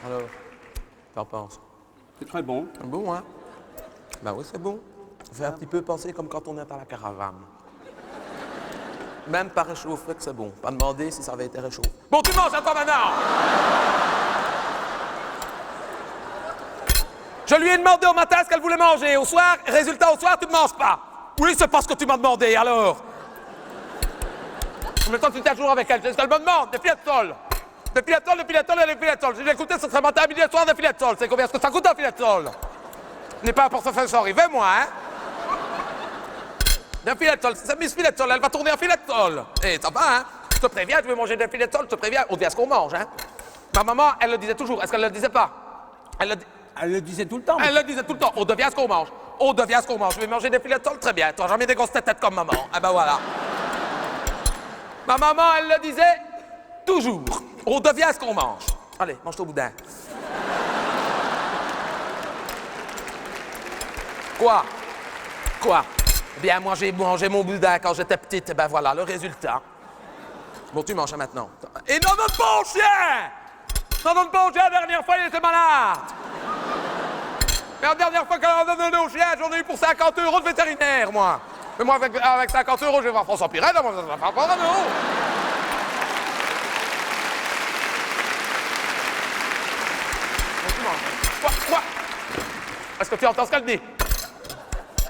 Speaker 9: Alors, t'en penses?
Speaker 2: C'est très bon.
Speaker 9: C'est bon, hein? Ben oui, c'est bon. Ça fait un petit peu penser comme quand on est à la caravane. Même pas réchauffé que c'est bon. Pas demander si ça avait été réchauffé. Bon, tu manges à toi maintenant! Je lui ai demandé au matin ce qu'elle voulait manger. Au soir, résultat, au soir, tu ne manges pas. Oui, c'est pas ce que tu m'as demandé, alors. Mais toi, tu tiens toujours avec elle. C'est ce qu'elle me demande, des filets de sol. Des filets de sol, des filets de sol et des filets de sol. Si j'ai écouté, ce serait matin, midi et soir, des filets de sol. C'est combien est-ce que ça coûte un filet de sol? N'est pas un portefeuille sans rivet, moi, hein? Des filets de sol, c'est Miss Filet de sol, elle va tourner un filet de sol. Eh, ça va, hein? Je te préviens, tu veux manger des filets de sol, je te préviens, on devient ce qu'on mange, hein? Ma maman, elle le disait toujours, est-ce qu'elle le disait pas? Elle
Speaker 2: le disait tout le temps.
Speaker 9: Elle le disait tout le temps, on devient ce qu'on mange. On devient ce qu'on mange. Je vais manger des filets de sol, très bien. Tu n'as jamais des grosses têtes comme maman. Eh ben voilà. Ma maman, elle le disait toujours. On devient ce qu'on mange. Allez, mange ton boudin. Quoi? Eh bien, moi, j'ai mangé mon boudin quand j'étais petite. Eh ben voilà, le résultat. Bon, tu manges maintenant. Et non, donne pas au chien! Non, donne pas au chien, la dernière fois, il était malade. Mais la dernière fois qu'elle en a donné au chien, j'en ai eu pour 50 € de vétérinaire, moi. Mais moi, avec 50 €, je vais voir François Pirel, moi, ça va pas, non. Quoi? Est-ce que tu entends ce qu'elle dit?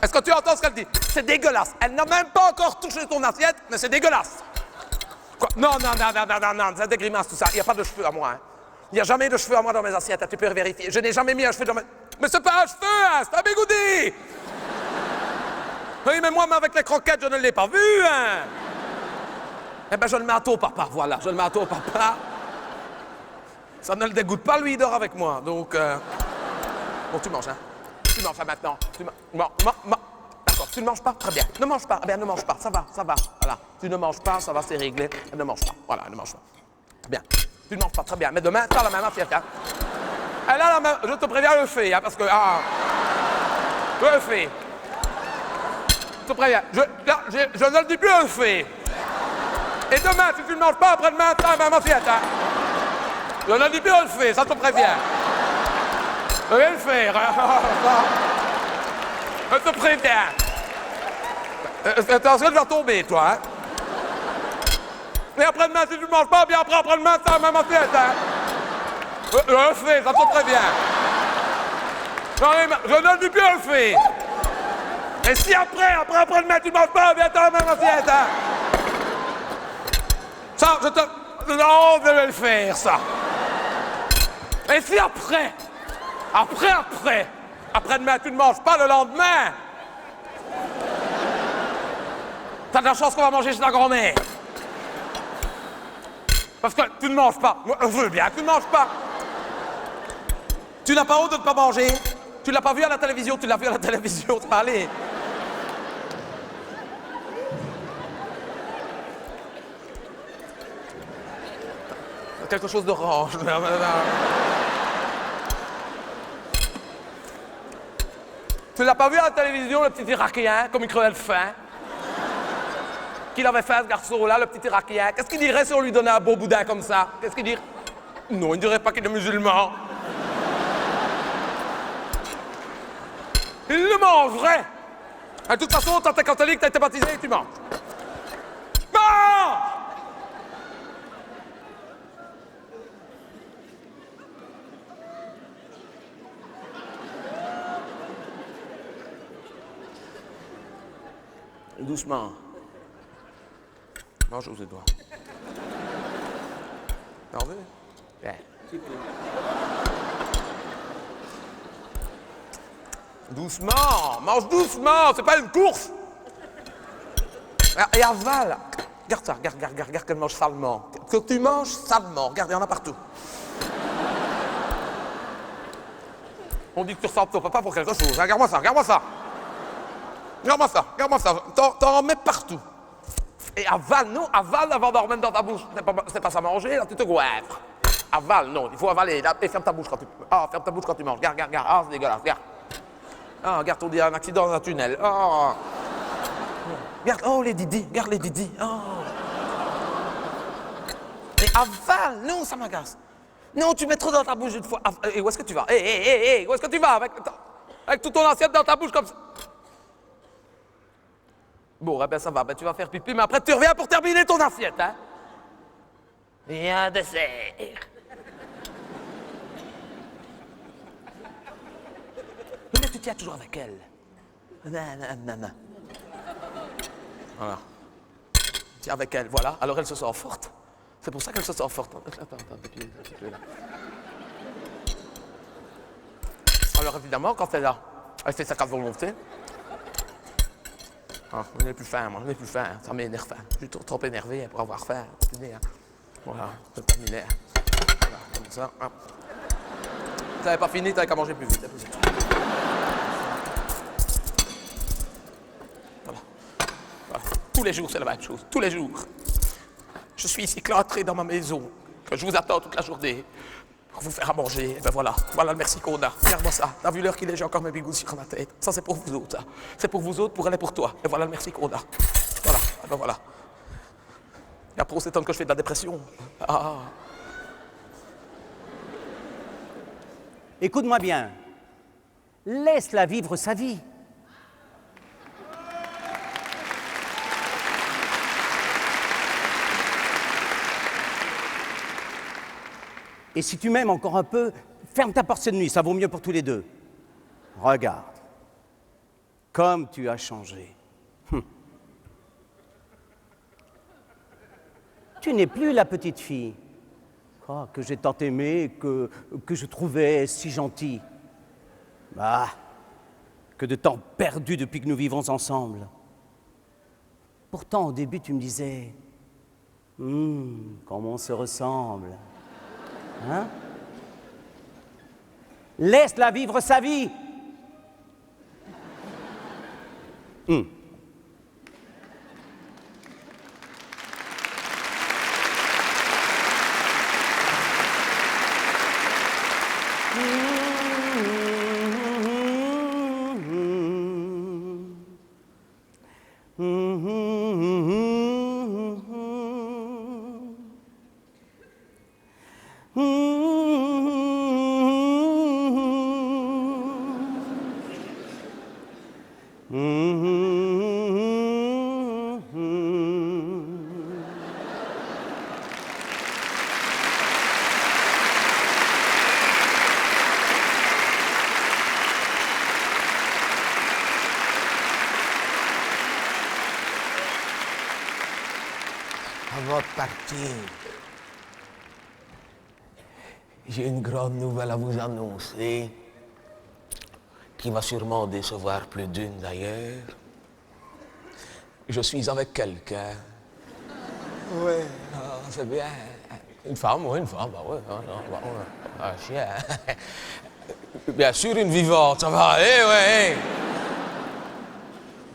Speaker 9: Est-ce que tu entends ce qu'elle dit? C'est dégueulasse. Elle n'a même pas encore touché ton assiette, mais c'est dégueulasse. Quoi? Non, c'est des grimaces, tout ça. Il n'y a pas de cheveux à moi, hein. Il n'y a jamais de cheveux à moi dans mes assiettes, hein. Tu peux vérifier. Je n'ai jamais mis un cheveu dans mes... Mais c'est pas un cheveu, hein, c'est un bigoudi! Oui, mais moi, avec les croquettes, je ne l'ai pas vu, hein! Eh ben, je le mets à ton papa, voilà, je le mets à ton papa. Ça ne le dégoûte pas, lui, il dort avec moi, donc... Bon, tu manges, hein? Tu manges, hein, maintenant. D'accord, tu ne manges pas? Très bien. Ne mange pas, eh bien, ne mange pas, ça va, voilà. Tu ne manges pas, ça va, c'est réglé. Ne mange pas, voilà, ne mange pas. Bien. Tu ne manges pas, très bien, mais demain, tu as la même assiette, hein? Elle a la même... Je te préviens, le fait, hein, parce que... le fait. Je te préviens. Je ne le dis plus, le fait. Et demain, si tu ne manges pas, après-demain, tu as la même assiette, hein? Je ne le dis plus, le fait, ça te prévient. Je vais le faire. Je te préviens. Attention, tu vas tomber, toi, hein? Et après-demain, si tu ne manges pas, bien après-demain, tu as la même assiette, hein? Je le fais, ça te prévient. Je ne dis plus le fais. Et si après-demain, tu ne manges pas, bien t'as la même assiette, hein? Ça, non, je vais le faire, ça. Et si après-demain, tu ne manges pas le lendemain, t'as de la chance qu'on va manger chez ta grand-mère. Parce que tu ne manges pas. Moi, je veux bien que tu ne manges pas. Tu n'as pas honte de ne pas manger? Tu l'as pas vu à la télévision? Tu l'as vu à la télévision, ça va aller. Quelque chose d'orange. Tu l'as pas vu à la télévision, le petit Irakien, comme il crevait de faim? Qu'il avait fait, ce garçon-là, le petit Irakien. Qu'est-ce qu'il dirait si on lui donnait un beau boudin comme ça? Qu'est-ce qu'il dirait? Non, il ne dirait pas qu'il est musulman. Il le mangerait. De toute façon, quand t'es catholique, t'as été baptisé et tu manges. Mange! Doucement. Mange aux doigts. T'en veux? Ouais. Doucement, mange doucement, c'est pas une course. Et avale. Regarde ça, regarde qu'elle mange salement. Que tu manges salement, regarde, il y en a partout. On dit que tu ressembles ton papa pour quelque chose. Regarde-moi ça, regarde-moi ça. Regarde-moi ça. T'en mets partout. Et avale, non, avale avant d'en remettre dans ta bouche. C'est pas ça manger, là, tu te goitres. Avale, non, il faut avaler. Là, et ferme ta bouche quand tu... Ah, ferme ta bouche quand tu manges. Regarde. Ah, c'est dégueulasse, regarde. Ah, regarde, on dit un accident dans un tunnel. Oh. Regarde, oh, les didis, regarde les didis. Oh. Mais avale, non, ça m'agace. Non, tu mets trop dans ta bouche une fois. Et où est-ce que tu vas? Où est-ce que tu vas avec toute ton assiette dans ta bouche comme ça? Bon, eh ben ça va, ben tu vas faire pipi, mais après tu reviens pour terminer ton assiette, hein? Et un dessert. Mais tu tiens toujours avec elle. Non. Voilà. Tiens avec elle, voilà. Alors elle se sent forte. C'est pour ça qu'elle se sent forte. Attends, pied là. Alors évidemment, quand elle fait sa carte volonté. Ah, je n'ai plus faim, moi, ça m'énerve. Je suis trop énervé pour avoir faim. Voilà, c'est terminé. Voilà, comme ça. Hop. Tu n'avais pas fini, tu n'avais qu'à manger plus vite. Voilà. Tous les jours, c'est la même chose. Tous les jours. Je suis ici cloîtré dans ma maison, que je vous attends toute la journée pour vous faire à manger. Et ben voilà le merci qu'on a. Regarde-moi ça. T'as vu l'heure qu'il est, j'ai encore mes bigouilles sur ma tête. Ça, c'est pour vous autres, ça. C'est pour vous autres, pour elle et pour toi. Et voilà le merci qu'on a. Voilà, et ben voilà. Et après, c'est tant que je fais de la dépression. Ah.
Speaker 10: Écoute-moi bien. Laisse-la vivre sa vie. Et si tu m'aimes encore un peu, ferme ta porte cette nuit, ça vaut mieux pour tous les deux. Regarde, comme tu as changé. Tu n'es plus la petite fille que j'ai tant aimée, que je trouvais si gentille. Bah, que de temps perdu depuis que nous vivons ensemble. Pourtant, au début, tu me disais, comment on se ressemble. Hein? Laisse-la vivre sa vie.
Speaker 9: Avant de partir, j'ai une grande nouvelle à vous annoncer, qui va sûrement décevoir plus d'une d'ailleurs. Je suis avec quelqu'un. Oui, c'est bien. Une femme, bah ouais. Un chien. Bien sûr, une vivante, ça va, ouais.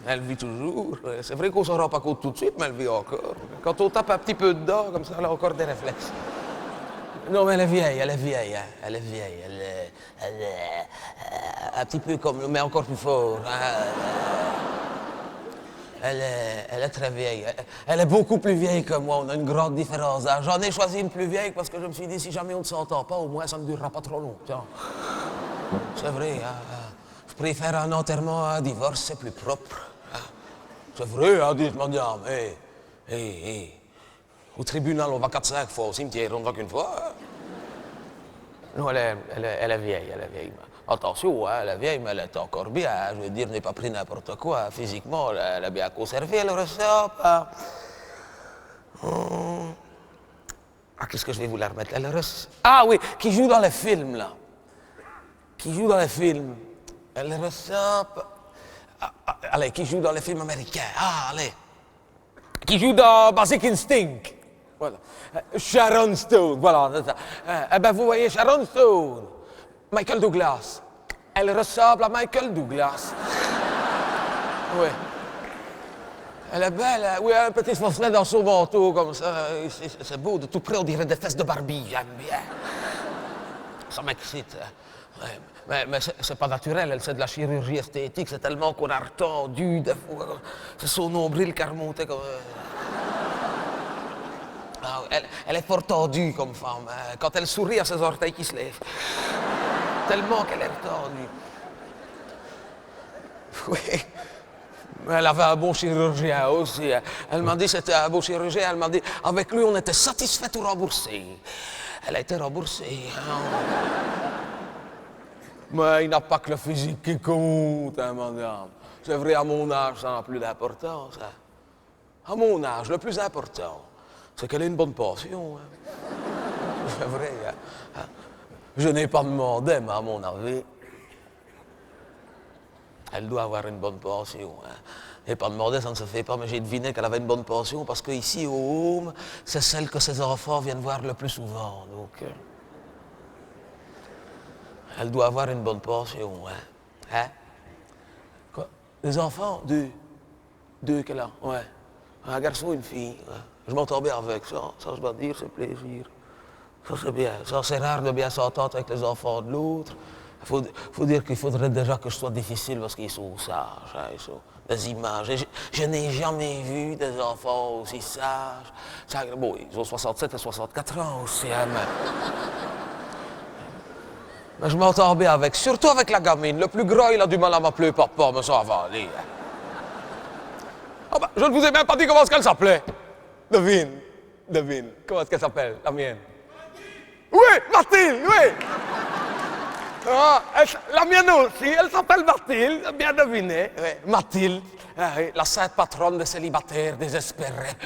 Speaker 9: Elle vit toujours. C'est vrai qu'on ne s'en rend pas compte tout de suite, mais elle vit encore. Quand on tape un petit peu dedans, comme ça, elle a encore des réflexes. Non, mais elle est vieille. Elle est un petit peu comme, mais encore plus fort. Elle est très vieille. Elle est beaucoup plus vieille que moi. On a une grande différence d'âge. J'en ai choisi une plus vieille parce que je me suis dit, si jamais on ne s'entend pas, au moins ça ne durera pas trop longtemps. C'est vrai, je préfère un enterrement à un divorce, c'est plus propre. C'est vrai, dites-moi bien, mais... Au tribunal, on va 4-5 fois, au cimetière, on ne va qu'une fois. Non, elle est vieille.
Speaker 1: Attention, hein, la vieille, mais elle est encore bien. Je veux dire, n'est pas pris n'importe quoi. Physiquement, elle a bien conservé, elle ressort. Ah, qu'est-ce que je vais vous la remettre? Ah oui, qui joue dans les films, là. Qui joue dans les films. Elle ressort. Allez, qui joue dans les films américains. Ah, allez. Qui joue dans Basic Instinct. Voilà. Sharon Stone, voilà. Eh ben, vous voyez, Sharon Stone. Michael Douglas. Elle ressemble à Michael Douglas. Oui. Elle est belle, hein? Oui, un petit fourcelet dans son manteau, comme ça. C'est beau, de tout près, on dirait des fesses de Barbie. J'aime bien. Ça m'excite. Hein? Ouais. Mais c'est pas naturel, c'est de la chirurgie esthétique. C'est tellement qu'on a retendu. C'est son nombril qui a remonté comme... Ah, elle est fort tendue comme femme. Hein? Quand elle sourit, il y a ses orteils qui se lèvent. Tellement qu'elle est tendue. Oui. Elle avait un bon chirurgien aussi. Elle m'a dit que c'était un bon chirurgien. Elle m'a dit avec lui, on était satisfait ou remboursé. Elle a été remboursée. Mais il n'a pas que le physique qui compte, hein, madame. C'est vrai, à mon âge, ça n'a plus d'importance. Hein. À mon âge, le plus important, c'est qu'elle ait une bonne pension. Hein. C'est vrai. Hein. Je n'ai pas demandé, mais à mon avis, elle doit avoir une bonne pension. Hein. Je n'ai pas demandé, ça ne se fait pas, mais j'ai deviné qu'elle avait une bonne pension parce qu'ici, au Home, c'est celle que ses enfants viennent voir le plus souvent. Donc, elle doit avoir une bonne pension. Hein? Quoi? Les enfants? Deux qu'elle a? Ouais. Un garçon et une fille. Ouais. Je m'entends bien avec ça. Ça, je dois dire, c'est plaisir. Ça, c'est bien. Ça, c'est rare de bien s'entendre avec les enfants de l'autre. Il faut dire qu'il faudrait déjà que je sois difficile parce qu'ils sont sages. Hein, ils sont des images. Je n'ai jamais vu des enfants aussi sages. Bon, ils ont 67 et 64 ans aussi. Hein, mais je m'entends bien avec, surtout avec la gamine. Le plus gros, il a du mal à m'appeler papa, mais ça va aller. Hein. Oh ben, je ne vous ai même pas dit comment est-ce qu'elle s'appelait. Devine. Comment est-ce qu'elle s'appelle, la mienne? Oui, Mathilde, oui. Ah, la mienne aussi, elle s'appelle Mathilde, bien deviné. Oui, Mathilde, la sainte patronne des célibataires désespérés.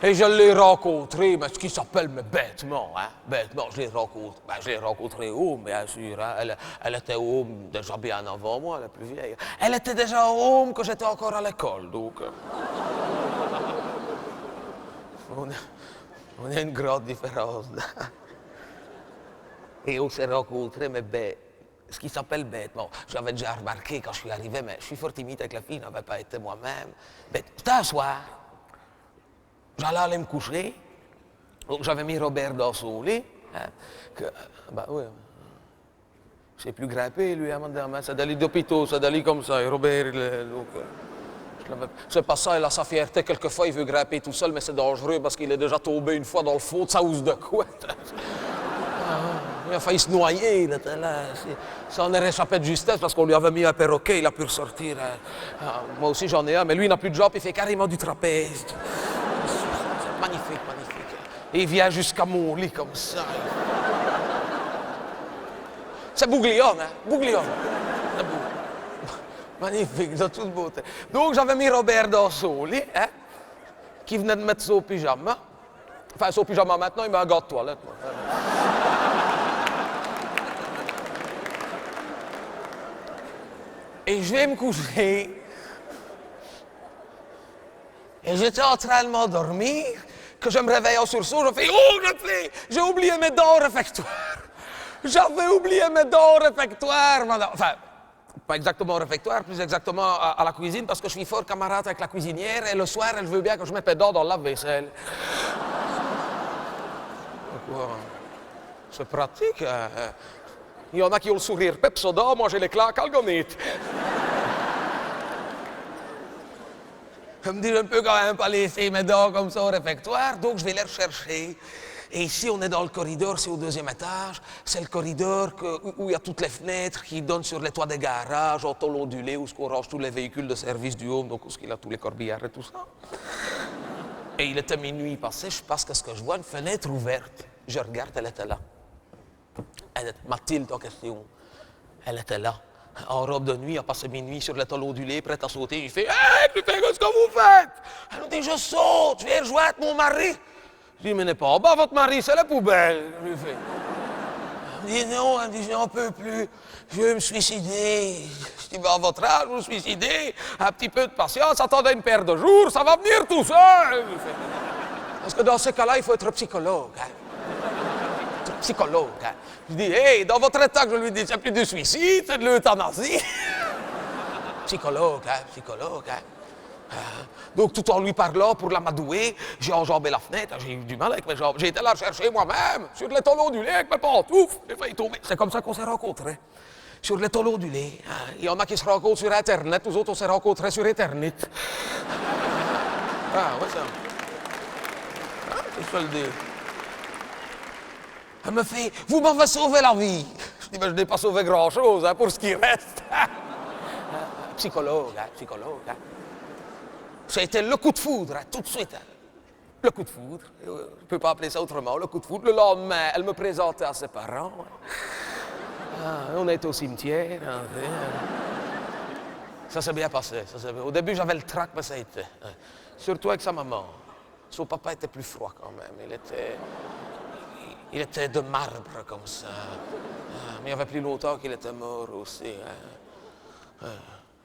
Speaker 1: Et je l'ai rencontrée, mais ce qui s'appelle, mais bêtement, hein, bêtement, je l'ai rencontrée Home, bien sûr, hein, elle était Home déjà bien avant moi, la plus vieille. Elle était déjà Home quand j'étais encore à l'école, donc... on a une grande différence. Et on s'est rencontrés, mais bête. Ce qui s'appelle bêtement. J'avais déjà remarqué quand je suis arrivé, mais je suis fort timide avec la fille, n'avais pas été moi-même. Mais c'était un soir. J'allais aller me coucher, donc j'avais mis Robert dans son lit. Hein, oui, je ne sais plus grimper, lui, hein, madame. Hein, c'est des lits d'hôpitaux, c'est des lits comme ça. Et Robert, c'est pas ça, il a sa fierté. Quelquefois, il veut grimper tout seul, mais c'est dangereux parce qu'il est déjà tombé une fois dans le fond de sa housse de couette. Il a failli se noyer, il était là. Ça en est réchappé de justesse parce qu'on lui avait mis un perroquet, il a pu ressortir. Hein. Moi aussi, j'en ai un, mais lui, il n'a plus de jambes, il fait carrément du trapèze. Magnifique. Et il vient jusqu'à mon lit comme ça. C'est Bouglione, hein? Bouglione. Magnifique, de toute beauté. Donc j'avais mis Robert dans son lit, hein, qui venait de mettre son pyjama. Enfin, son pyjama maintenant, il met un gars de toilette. Et je vais me coucher. Et j'étais en train de m'endormir, que je me réveille en sursaut, je fais « Oh, j'ai oublié mes dents réfectoires! J'avais oublié mes dents réfectoires, madame! » Enfin, pas exactement au réfectoire, plus exactement à la cuisine, parce que je suis fort camarade avec la cuisinière, et le soir, elle veut bien que je mette mes dents dans le lave-vaisselle. C'est pratique. Hein? Il y en a qui ont le sourire Pepsodent, moi j'ai les claques Algonite. Je me dis, je ne peux quand même pas laisser mes dents comme ça au réfectoire, donc je vais les rechercher. Et ici, on est dans le corridor, c'est au 2e étage. C'est le corridor où il y a toutes les fenêtres qui donnent sur les toits des garages, en tôle ondulée, où on range tous les véhicules de service du Home, donc où il y a tous les corbillards et tout ça. Et il était minuit passé, je pense qu'est-ce que je vois, une fenêtre ouverte. Je regarde, elle était là. Mathilde en question. Elle était là, en robe de nuit, a passé minuit sur l'étal ondulé, prête à sauter. Il fait « Hey, putain, qu'est-ce que vous faites ?» Elle me dit « Je saute, je viens rejoindre mon mari. » Je dis « Mais n'est pas en bas, votre mari, c'est la poubelle. » Je lui fais. Elle me dit « Non, elle me dit « J'en peux plus, je veux me suicider. » Je dis « À votre âge, vous suicidez, un petit peu de patience, attendez une paire de jours, ça va venir tout seul. » Je lui fais. Parce que dans ces cas-là, il faut être psychologue. Hein. Psychologue. Hein. Je dis, hey, dans votre état que je lui dis, c'est plus de suicide, c'est de l'euthanasie. Psychologue, hein, psychologue. Hein. Donc, tout en lui parlant pour l'amadouer, j'ai enjambé la fenêtre, j'ai eu du mal avec mes jambes. J'ai été la chercher moi-même, sur l'étal ondulé avec mes pantoufles. J'ai failli tomber. C'est comme ça qu'on s'est rencontrés. Sur l'étal ondulé. Hein. Il y en a qui se rencontrent sur Internet, nous autres, on s'est rencontrés sur Internet. Ah, ouais, ça. Ah, c'est ça le dire. Elle me fait « Vous m'avez sauvé la vie !» Je dis « Mais je n'ai pas sauvé grand-chose hein, pour ce qui reste. » Psychologue, hein, psychologue. Hein. Ça a été le coup de foudre, hein, tout de suite. Hein. Le coup de foudre. Je ne peux pas appeler ça autrement, le coup de foudre. Le lendemain, elle me présentait à ses parents. Ah, on était au cimetière. Hein, ça s'est bien passé. Au début, j'avais le trac, mais ça a été. Hein. Surtout avec sa maman. Son papa était plus froid quand même. Il était de marbre comme ça. Mais il y avait plus longtemps qu'il était mort aussi.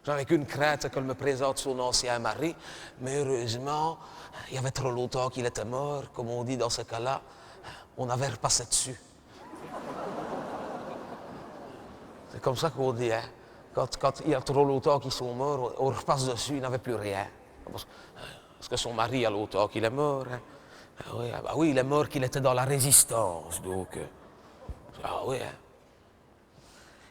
Speaker 1: J'avais qu'une crainte, c'est qu'elle me présente son ancien mari. Mais heureusement, il y avait trop longtemps qu'il était mort. Comme on dit dans ce cas-là, on avait repassé dessus. C'est comme ça qu'on dit. Hein? Quand il y a trop longtemps qu'ils sont morts, on repasse dessus, il n'avait plus rien. Parce que son mari a longtemps qu'il est mort. Hein? Ah oui, il est mort qu'il était dans la résistance, donc... Ah oui, hein.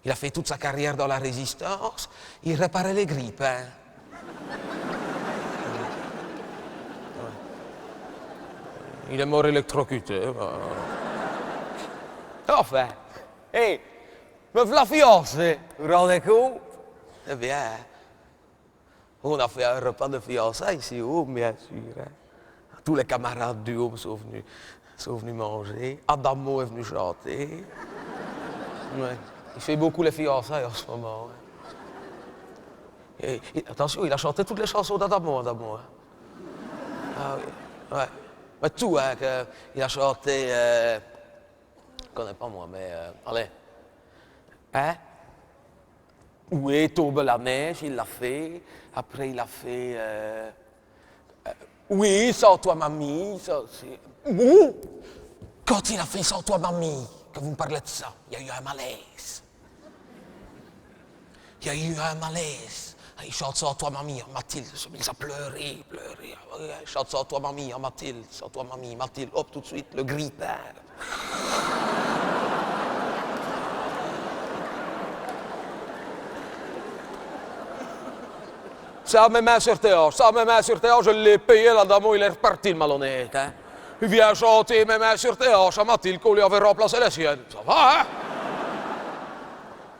Speaker 1: Il a fait toute sa carrière dans la résistance, il réparait les grippes, hein. Il est mort électrocuté. Enfin, hé, me voilà fiancé, vous vous rendez compte? Eh bien, on a fait un repas de fiançailles ici, oh, bien sûr, hein. Tous les camarades du Home sont venus manger. Adamo est venu chanter. Ouais. Il fait beaucoup les fiançailles en ce moment. Ouais. Et attention, il a chanté toutes les chansons d'Adamo. Hein. Ah oui. Ouais. Mais tout, hein. Il a chanté. Je ne connais pas moi, mais. Allez. Hein? Oui, Tombe la neige, il l'a fait. Après, il a fait. Oui, Sans toi, mamie, ça c'est... Ouh! Quand il a fait Sans toi, mamie, que vous me parlez de ça, il y a eu un malaise. Il y a eu un malaise. Il chante Sans toi, mamie, Mathilde, il s'est pleuré. Il chante Sans toi, mamie, Mathilde, Sans toi, mamie, Mathilde, hop, tout de suite, le grippin. Ça mes mains sur tes hanches, je l'ai payé, l'Adamo, il est reparti, le malhonnête. Hein? Il vient chanter mes mains sur tes hanches à Mathilde, qu'on lui avait remplacé les siennes. Ça va, hein?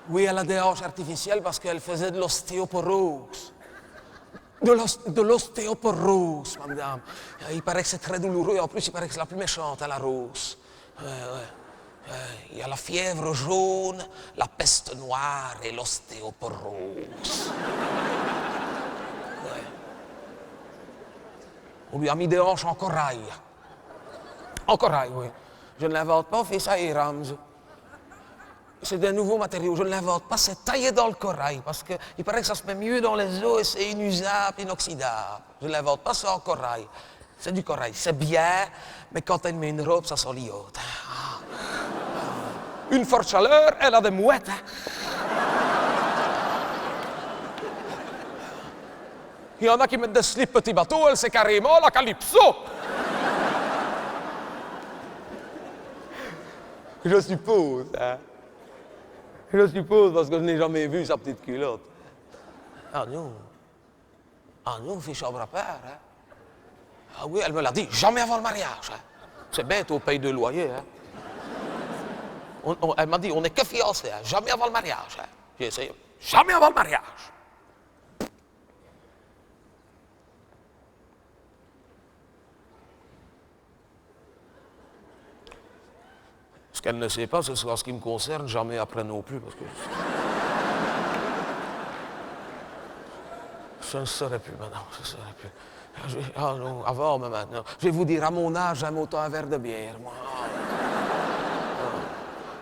Speaker 1: Oui, elle a des hanches artificielles parce qu'elle faisait de l'ostéoporose. De l'ostéoporose, madame. Il paraît que c'est très douloureux, et en plus, il paraît que c'est la plus méchante, la rose. Il y a la fièvre jaune, la peste noire et l'ostéoporose. On lui a mis des hanches en corail. En corail, oui. Je ne l'invente pas, on fait ça et Rams. C'est des nouveaux matériaux, je ne l'invente pas, c'est taillé dans le corail, parce qu'il paraît que ça se met mieux dans les os et c'est inusable, inoxydable. Je ne l'invente pas, c'est en corail. C'est du corail, c'est bien, mais quand elle met une robe, ça sent l'iode. Une forte chaleur, elle a des mouettes. Il y en a qui mettent des slips petits bateaux, elle c'est carrément la calypso. Je suppose, hein. Je suppose, parce que je n'ai jamais vu sa petite culotte. Ah non, on fait chambre à part, hein. Ah oui, elle me l'a dit, jamais avant le mariage. Hein. C'est bête, on paye de loyer, hein. Elle m'a dit, on n'est que fiancés, hein. Jamais avant le mariage. Hein. J'ai essayé, jamais avant le mariage. Ce qu'elle ne sait pas, c'est en ce qui me concerne, jamais après non plus, parce que... Je ne saurais plus maintenant, je ne saurais plus. Ah non, avant, mais maintenant. Je vais vous dire, à mon âge, j'aime autant un verre de bière, moi.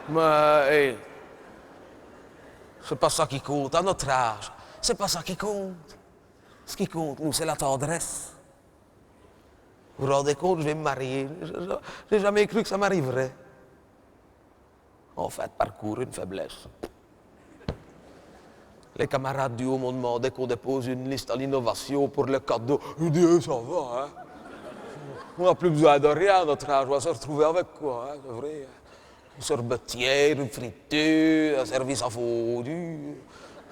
Speaker 1: Mais, hey, c'est pas ça qui compte, à notre âge. C'est pas ça qui compte. Ce qui compte, nous, c'est la tendresse. Vous vous rendez compte, je vais me marier. J'ai jamais cru que ça m'arriverait. En fait, parcours une faiblesse. Les camarades du haut m'ont demandé qu'on dépose une liste à l'innovation pour le cadeau. Je dis, ça va, hein. On n'a plus besoin de rien à notre âge, on va se retrouver avec quoi, hein, c'est vrai. Une sorbetière, une friture, un service à fondu.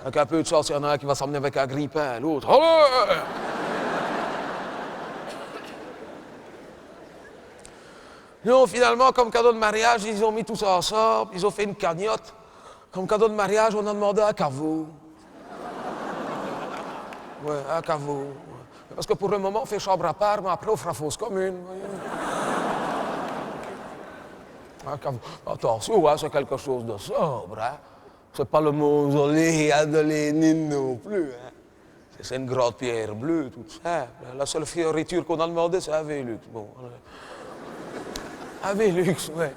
Speaker 1: Avec un peu de chance, il y en a un qui va s'emmener avec un grille-pain, l'autre. Allez! Non, finalement, comme cadeau de mariage, ils ont mis tout ça ensemble, ils ont fait une cagnotte. Comme cadeau de mariage, on a demandé un caveau. Ouais, un caveau. Ouais. Parce que pour le moment, on fait chambre à part, mais après, on fera fosse commune. Un caveau. Attention, hein, c'est quelque chose de sobre. Hein. C'est pas le mausolée de Lénine non plus. Hein. C'est une grande pierre bleue, toute simple. La seule fioriture qu'on a demandé, c'est un Vélux. Bon, un Vélux, ouais.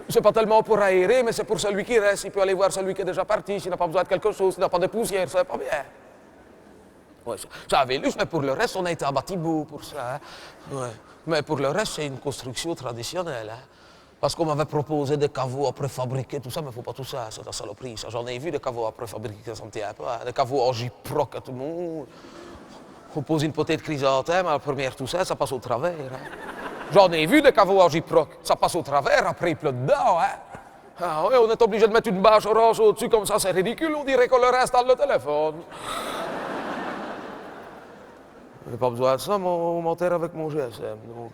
Speaker 1: C'est pas tellement pour aérer, mais c'est pour celui qui reste. Il peut aller voir celui qui est déjà parti, s'il n'a pas besoin de quelque chose, s'il n'a pas de poussière, c'est pas bien. Ouais, c'est un Vélux, mais pour le reste, on a été à Batibo pour ça. Hein. Ouais. Mais pour le reste, c'est une construction traditionnelle. Hein. Parce qu'on m'avait proposé des caveaux à préfabriquer, tout ça, mais il ne faut pas tout ça, c'est la saloperie. J'en ai vu des caveaux à préfabriquer, ça me tient pas. Des caveaux en gyproc à tout le monde. On pose une potée de chrysanthème, à la première tout ça, ça passe au travers. Hein. J'en ai vu des caveaux en gyproc, ça passe au travers, après il pleut dedans. Hein. Ah oui, on est obligé de mettre une bâche orange au-dessus comme ça, c'est ridicule, on dirait qu'on leur installe le téléphone. J'ai pas besoin de ça, on m'enterre avec mon GSM. Donc,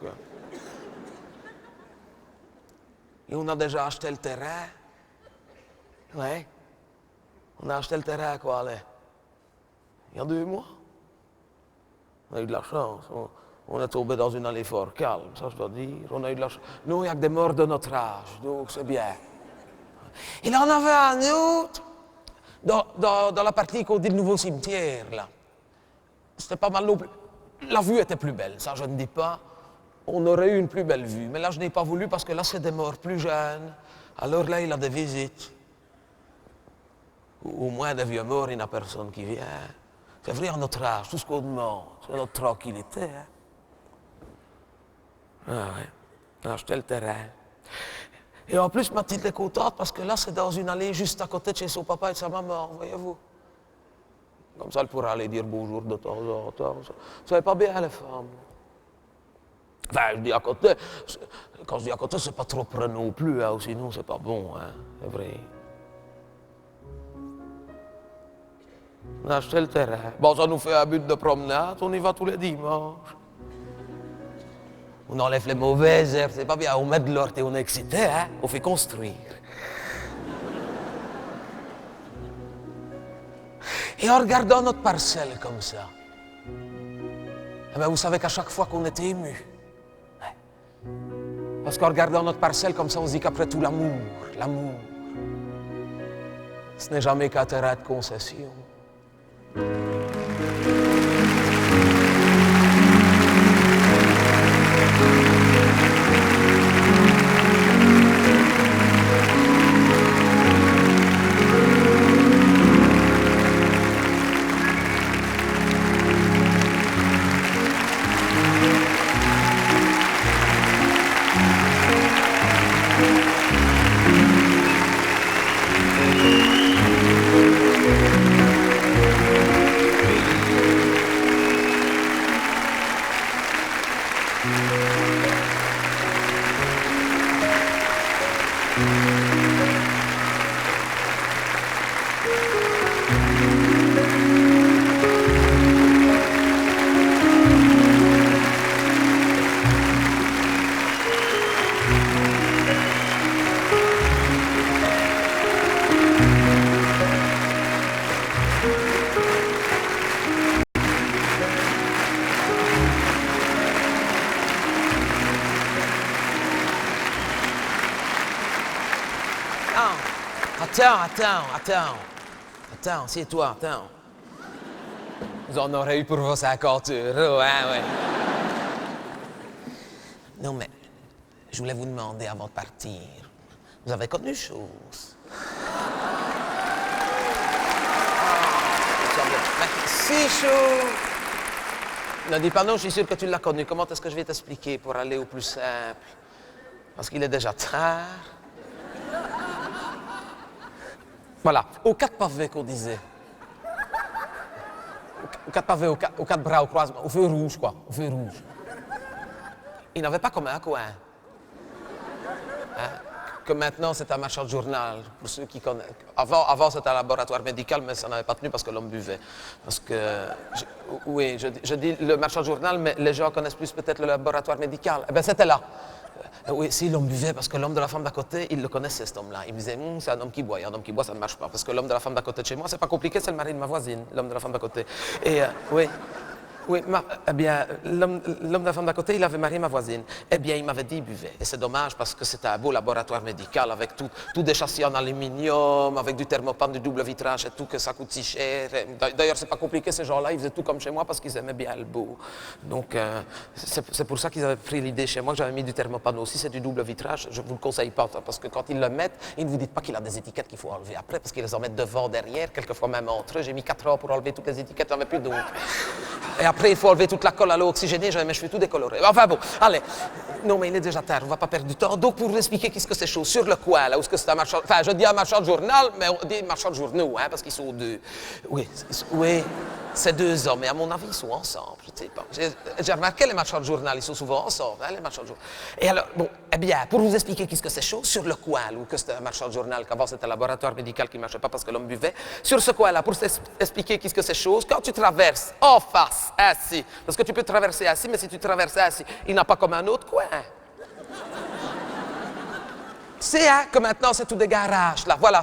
Speaker 1: Et on a déjà acheté le terrain. Ouais. On a acheté le terrain, quoi, allez. Il y a 2 mois. On a eu de la chance. On est tombé dans une allée fort calme, ça je dois dire. On a eu de la chance. Nous, il n'y a que des morts de notre âge, donc c'est bien. Il en avait un autre dans la partie qu'on dit le nouveau cimetière, là. C'était pas mal non plus. La vue était plus belle, ça je ne dis pas. On aurait eu une plus belle vue, mais là je n'ai pas voulu parce que là c'est des morts plus jeunes. Alors là il a des visites. Au moins des vieux morts, il n'y a personne qui vient. C'est vrai à notre âge, tout ce qu'on demande, c'est notre tranquillité. Hein. Ah ouais, on a acheté le terrain. Et en plus Mathilde est contente parce que là c'est dans une allée juste à côté de chez son papa et de sa maman, voyez-vous. Comme ça elle pourra aller dire bonjour de temps en temps. Ça va pas bien les femmes. Enfin, je dis à côté, quand je dis à côté, c'est pas trop près non plus, hein, sinon c'est pas bon, hein, c'est vrai. On a acheté le terrain. Bon, ça nous fait un but de promenade, on y va tous les dimanches. On enlève les mauvaises herbes, c'est pas bien, on met de l'ordre et on est excité, hein, on fait construire. Et en regardant notre parcelle comme ça, eh bien, vous savez qu'à chaque fois qu'on est ému, parce qu'en regardant notre parcelle comme ça, on se dit qu'après tout, l'amour, ce n'est jamais qu'un terrain de concession.
Speaker 9: Attends, assieds-toi, attends. Vous en aurez eu pour vos 50 €, hein, ouais. Non, mais je voulais vous demander avant de partir, vous avez connu chose? Si chaud! Ne dis pas non, je suis sûr que tu l'as connu. Comment est-ce que je vais t'expliquer pour aller au plus simple? Parce qu'il est déjà tard. Voilà, aux 4 pavés qu'on disait. Aux 4 pavés, aux 4 bras au croisement, au feu rouge, quoi, au feu rouge. Il n'avait pas comme un coin. Hein? Que maintenant, c'est un marchand de journal, pour ceux qui connaissent. Avant c'était un laboratoire médical, mais ça n'avait pas tenu parce que l'homme buvait. Parce que, je dis le marchand de journal, mais les gens connaissent plus peut-être le laboratoire médical. Eh bien, c'était là. Oui, si l'homme buvait, parce que l'homme de la femme d'à côté, il le connaissait, cet homme-là. Il me disait, c'est un homme qui boit. Et un homme qui boit, ça ne marche pas. Parce que l'homme de la femme d'à côté de chez moi, c'est pas compliqué, c'est le mari de ma voisine, l'homme de la femme d'à côté. Et oui, eh bien, l'homme de la femme d'à côté, il avait marié ma voisine. Eh bien, il m'avait dit, il buvait. Et c'est dommage parce que c'était un beau laboratoire médical avec tout des châssis en aluminium, avec du thermopane, du double vitrage et tout, que ça coûte si cher. D'ailleurs, c'est pas compliqué, ces gens-là, ils faisaient tout comme chez moi parce qu'ils aimaient bien le beau. Donc, c'est pour ça qu'ils avaient pris l'idée chez moi que j'avais mis du thermopane aussi, c'est du double vitrage. Je vous le conseille pas, parce que quand ils le mettent, ils ne vous disent pas qu'il a des étiquettes qu'il faut enlever après, parce qu'ils les en mettent devant, derrière, quelquefois même entre eux. J'ai mis 4 heures pour enlever toutes les étiquettes, j'en avais plus donc. Et après, il faut enlever toute la colle à l'eau oxygénée, j'avais mes cheveux tout décolorés. Enfin bon, allez. Non, mais il est déjà tard, on ne va pas perdre du temps. Donc, pour vous expliquer qu'est-ce que c'est chaud, sur le coin, là, où est-ce que c'est un marchand... Enfin, je dis un marchand de journal, mais on dit marchand de journaux, hein, parce qu'ils sont deux. Oui, c'est 2 hommes, et à mon avis, ils sont ensemble. Je sais pas. J'ai remarqué les marchands de journal, ils sont souvent ensemble, hein, les marchands de journal. Et alors, bon, eh bien, pour vous expliquer qu'est-ce que c'est chaud, sur le coin, là, où que c'était un marchand de journal, qu'avant c'était un laboratoire médical qui ne marchait pas parce que l'homme buvait, sur ce coin-là, pour expliquer qu'est-ce que c'est chaud, quand tu traverses en face, assis, parce que tu peux traverser assis, mais si tu traverses assis, il n'a pas comme un autre coin. C'est hein, que maintenant, c'est tous des garages, là. Voilà,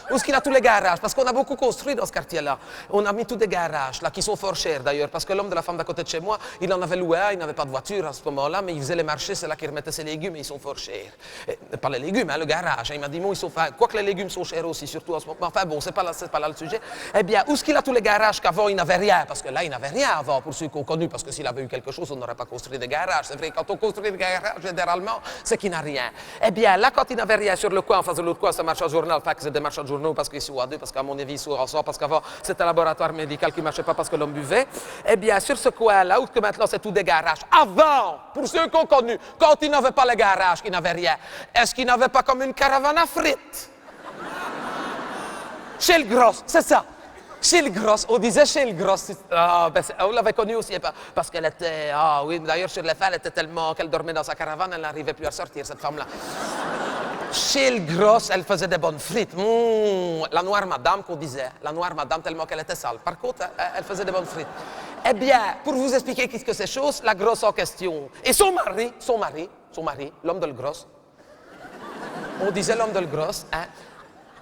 Speaker 9: où est-ce qu'il a tous les garages? Parce qu'on a beaucoup construit dans ce quartier-là. On a mis tous des garages, là, qui sont fort chers, d'ailleurs. Parce que l'homme de la femme d'à côté de chez moi, il en avait loué un, il n'avait pas de voiture à ce moment-là, mais il faisait les marchés, c'est là qu'il remettait ses légumes, et ils sont fort chers. Et, pas les légumes, hein, le garage. Hein, il m'a dit, bon, ils sont... Enfin, quoique les légumes sont chers aussi, surtout en ce moment. Enfin, bon, c'est pas là le sujet. Eh bien, où est-ce qu'il a tous les garages qu'avant, il n'avait rien? Parce que là, il n'avait rien avant, pour ceux qui ont connu. Parce que s'il avait eu quelque chose, on n'aurait pas construit des garages. C'est vrai, quand on construit des garages, généralement, c'est qu'il n'a rien. Eh bien, là, quand il n'avait rien sur le coin, en face de l'autre coin, c'est un marchand de journal. Enfin, c'est des marchands de journaux parce qu'ils sont à deux, parce qu'à mon avis, ils sont ensemble, parce qu'avant, c'était un laboratoire médical qui ne marchait pas parce que l'homme buvait. Eh bien, sur ce coin-là, où que maintenant, c'est tout des garages. Avant, pour ceux qui ont connu, quand ils n'avaient pas les garages, qu'ils n'avaient rien, est-ce qu'ils n'avaient pas comme une caravane à frites? Chez le Gros, c'est ça. Chez le Gros, on disait chez le Gros. On l'avait connue aussi, parce qu'elle était... Ah oui, d'ailleurs, sur les fins, elle était tellement qu'elle dormait dans sa caravane, elle n'arrivait plus à sortir, cette femme-là. Chez le Gros, elle faisait des bonnes frites. La noire madame qu'on disait. La noire madame tellement qu'elle était sale. Par contre, elle faisait des bonnes frites. Eh bien, pour vous expliquer qu'est-ce que c'est chose, la grosse en question. Et son mari, l'homme de le Gros. On disait l'homme de le Gros, hein.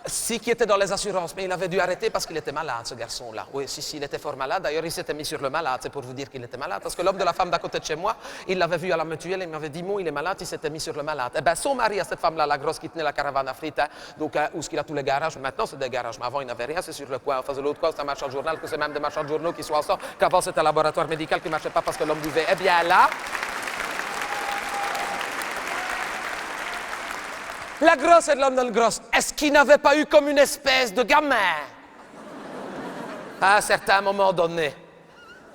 Speaker 9: Si, qui était dans les assurances, mais il avait dû arrêter parce qu'il était malade, ce garçon-là. Oui, si, il était fort malade. D'ailleurs, il s'était mis sur le malade, c'est pour vous dire qu'il était malade. Parce que l'homme de la femme d'à côté de chez moi, il l'avait vu à la mutuelle, il m'avait dit, il est malade, il s'était mis sur le malade. Eh bien, son mari, à cette femme-là, la grosse qui tenait la caravane à frites, hein, donc, où est-ce qu'il a tous les garages? Maintenant, c'est des garages, mais avant, il n'avait rien, c'est sur le coin. En face de l'autre coin, c'est un marchand de journal, que c'est même des marchands de journaux qui sont ensemble, qu'avant, c'était un laboratoire médical qui ne marchait pas parce que l'homme buvait. Eh bien, là... La grosse et l'homme de le Gros, est-ce qu'il n'avait pas eu comme une espèce de gamin à un certain moment donné?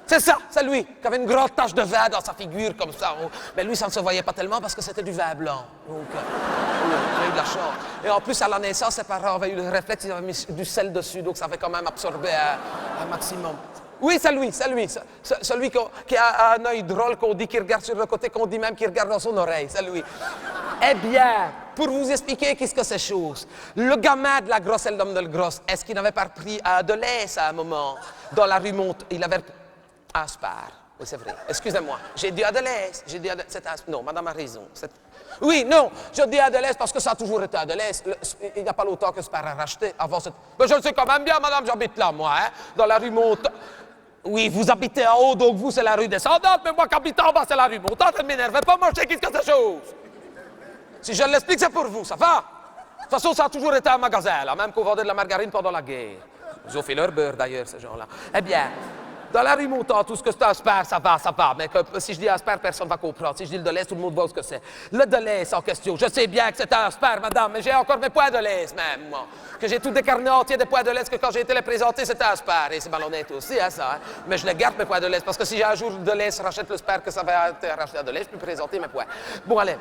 Speaker 9: C'est ça, c'est lui, qui avait une grande tache de vin dans sa figure comme ça. Mais lui, ça ne se voyait pas tellement parce que c'était du vin blanc. Donc, il a eu de la chance. Et en plus, à la naissance, ses parents avaient eu le réflexe, ils avaient mis du sel dessus, donc ça avait quand même absorbé un maximum. Oui, c'est lui. Celui qui a un œil drôle, qu'on dit qu'il regarde sur le côté, qu'on dit même qu'il regarde dans son oreille, c'est lui. Eh bien, pour vous expliquer qu'est-ce que c'est chose, le gamin de la grosse et l'homme de le Gros, est-ce qu'il n'avait pas pris de l'aise à un moment dans la rue Monte? Il avait... Aspar, oui, c'est vrai. Excusez-moi, j'ai dit Adelaise, non, madame a raison. Oui, non, je dis Adelaise parce que ça a toujours été Adelaise. Il n'y a pas longtemps que Spar a racheté. Avant, mais je le sais quand même bien, madame, j'habite là, moi, hein, dans la rue Monte. Oui, vous habitez en haut, donc vous, c'est la rue descendante, mais moi qui habite en bas, c'est la rue montante. Ne m'énervez pas, moi, je sais qu'est-ce que c'est chose. Si je l'explique, c'est pour vous, ça va?
Speaker 1: toute façon, ça a toujours été un magasin, là, même qu'on vendait de la margarine pendant la guerre. Ils ont fait leur beurre, d'ailleurs, ces gens-là. Eh bien, dans la rue Montant, tout ce que c'est Asper, ça va. Mais si je dis Asper, personne ne va comprendre. Si je dis le Deleuze, tout le monde voit ce que c'est. Le Deleuze en question, je sais bien que c'est un Asper, madame, mais j'ai encore mes points de Deleuze, même, moi. Que j'ai tout décarné entier des points de Deleuze, que quand j'ai été les présenter, c'était un Asper. Et c'est malhonnête aussi, hein, ça. Hein. Mais je les garde, mes points de Deleuze, parce que si un jour Deleuze rachète le Asper, que ça va être racheté à Deleuze, je peux présenter mes points. Bon, allez.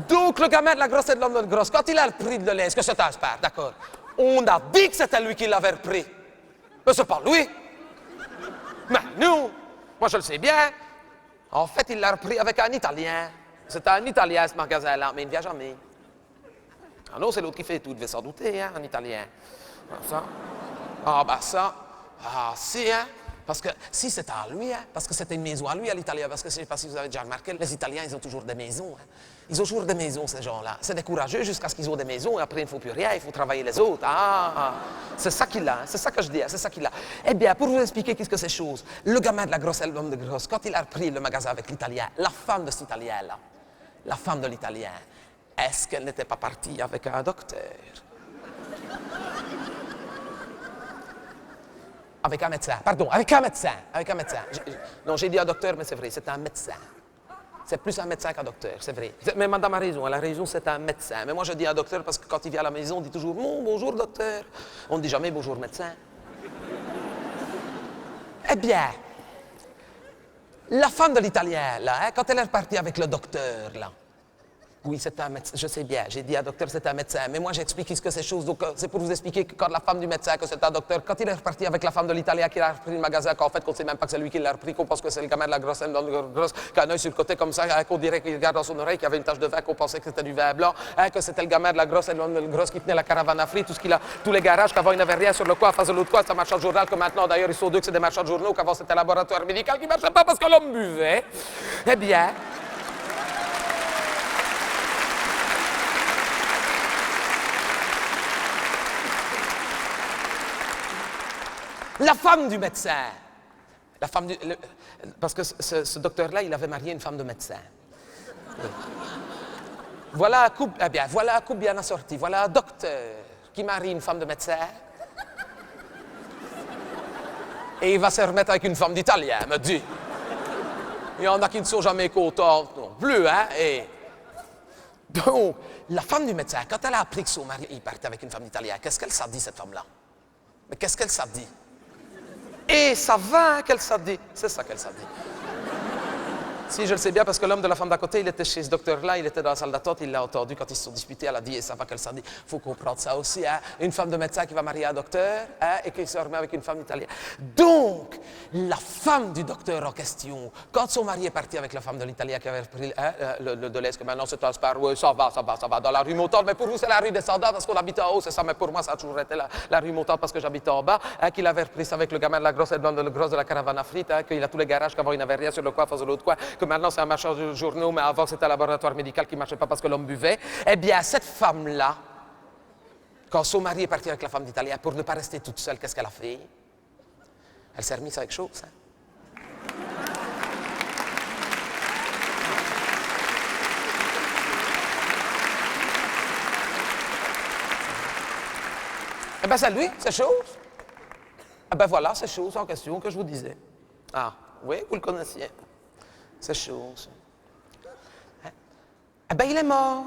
Speaker 1: Donc, le gamin de la grosse et de l'homme de la grosse, quand il a repris de Deleuze, que c'est un Asper, d'accord, on a dit que c'était lui qui l'avait repris. Mais c'est pas lui. Mais nous, moi je le sais bien. En fait, il l'a repris avec un Italien. C'est un Italien, ce magasin-là, mais il ne vient jamais. Ah non, c'est l'autre qui fait tout, devait s'en douter, hein, un Italien. Ça. Ah, bah ça. Ah, si, hein. Parce que si c'était à lui, hein, parce que c'était une maison à lui, à l'Italien, parce que je ne sais pas si vous avez déjà remarqué, les Italiens, ils ont toujours des maisons. Hein. Ils ont toujours des maisons, ces gens-là. C'est des courageux jusqu'à ce qu'ils ont des maisons, et après, il ne faut plus rien, il faut travailler les autres. Ah, c'est ça qu'il a, hein, c'est ça que je dis, hein, c'est ça qu'il a. Eh bien, pour vous expliquer qu'est-ce que c'est chose, le gamin de la grosse et l'homme de grosse, quand il a repris le magasin avec l'Italien, la femme de cet Italien-là, la femme de l'Italien, est-ce qu'elle n'était pas partie avec un docteur? Avec un médecin, pardon, avec un médecin. Non, j'ai dit un docteur, mais c'est vrai, c'est un médecin. C'est plus un médecin qu'un docteur, c'est vrai. Mais madame a raison, elle a raison, c'est un médecin. Mais moi, je dis un docteur parce que quand il vient à la maison, on dit toujours « bonjour docteur ». On ne dit jamais « bonjour médecin ». Eh bien, la femme de l'Italien, là, hein, quand elle est repartie avec le docteur, là, oui, c'est un médecin, je sais bien, j'ai dit à docteur, c'est un médecin, mais moi j'explique ce que c'est chose, donc c'est pour vous expliquer que quand la femme du médecin, que c'est un docteur, quand il est reparti avec la femme de l'Italien qui a repris le magasin, qu'en fait, qu'on ne sait même pas que c'est lui qui l'a repris, qu'on pense que c'est le gamin de la grosse, qui a un œil sur le côté comme ça, hein, qu'on dirait qu'il regarde dans son oreille, qu'il y avait une tache de vin, qu'on pensait que c'était du vin blanc, hein, que c'était le gamin de la grosse qui tenait la caravane à frites, tous les garages, qu'avant il n'avait rien sur le coin, face de l'autre coin, c'est un marchand de journal, que maintenant d'ailleurs ils sont deux que c'est des marchands de journaux, qu'avant c'était un laboratoire médical qui ne marchait pas parce que l'homme buvait. Eh bien, la femme du médecin, parce que ce docteur-là, il avait marié une femme de médecin. Voilà un couple, voilà un couple bien assorti. Voilà un docteur qui marie une femme de médecin. Et il va se remettre avec une femme d'Italien, me dit. Il y en a qui ne sont jamais contents non plus, hein. Et donc, la femme du médecin, quand elle a appris que son mari il partait avec une femme d'Italien, qu'est-ce qu'elle s'est dit, cette femme-là? Mais qu'est-ce qu'elle s'est dit? Et ça va qu'elle s'est dit. C'est ça qu'elle s'est dit. Si, je le sais bien, parce que l'homme de la femme d'à côté, il était chez ce docteur-là, il était dans la salle d'attente, il l'a entendu quand ils se sont disputés, elle a dit, et ça va qu'elle s'est dit. Il faut comprendre ça aussi, hein. Une femme de médecin qui va marier un docteur, hein, et qui se remet avec une femme d'Italien. Donc, la femme du docteur en question, quand son mari est parti avec la femme de l'Italien qui avait pris le Deleuze, que maintenant c'est un Asper, oui, ça va, dans la rue Montante, mais pour vous c'est la rue descendante parce qu'on habite en haut, c'est ça, mais pour moi ça a toujours été la rue Montante parce que j'habite en bas, hein, qu'il avait repris ça avec le gamin de la grosse et de le grosse de la caravane à frites, hein, qu'il a tous les garages, qu'avant il n'avait rien sur le coin, face de l'autre coin, que maintenant c'est un marchand de journaux, mais avant c'était un laboratoire médical qui ne marchait pas parce que l'homme buvait. Eh bien, cette femme-là, quand son mari est parti avec la femme d'Italien, pour ne pas rester toute seule, qu'est-ce qu'elle a fait? Elle s'est remise avec chose. Hein? Eh bien, c'est lui, c'est chose. Eh bien, voilà, c'est chose en question que je vous disais. Ah, oui, vous le connaissiez. C'est chose. Hein? Eh bien, il est mort.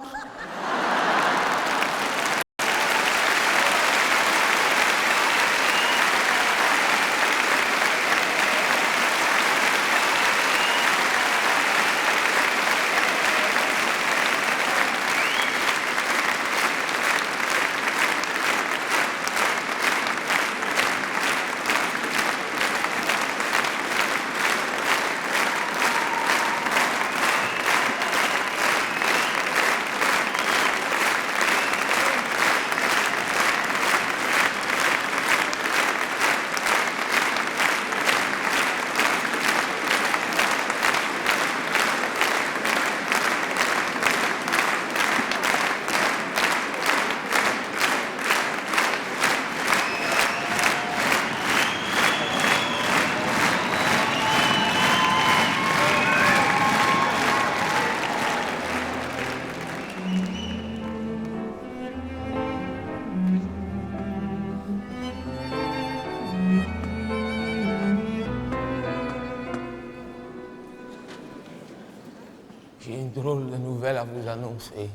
Speaker 9: drôle de nouvelle à vous annoncer.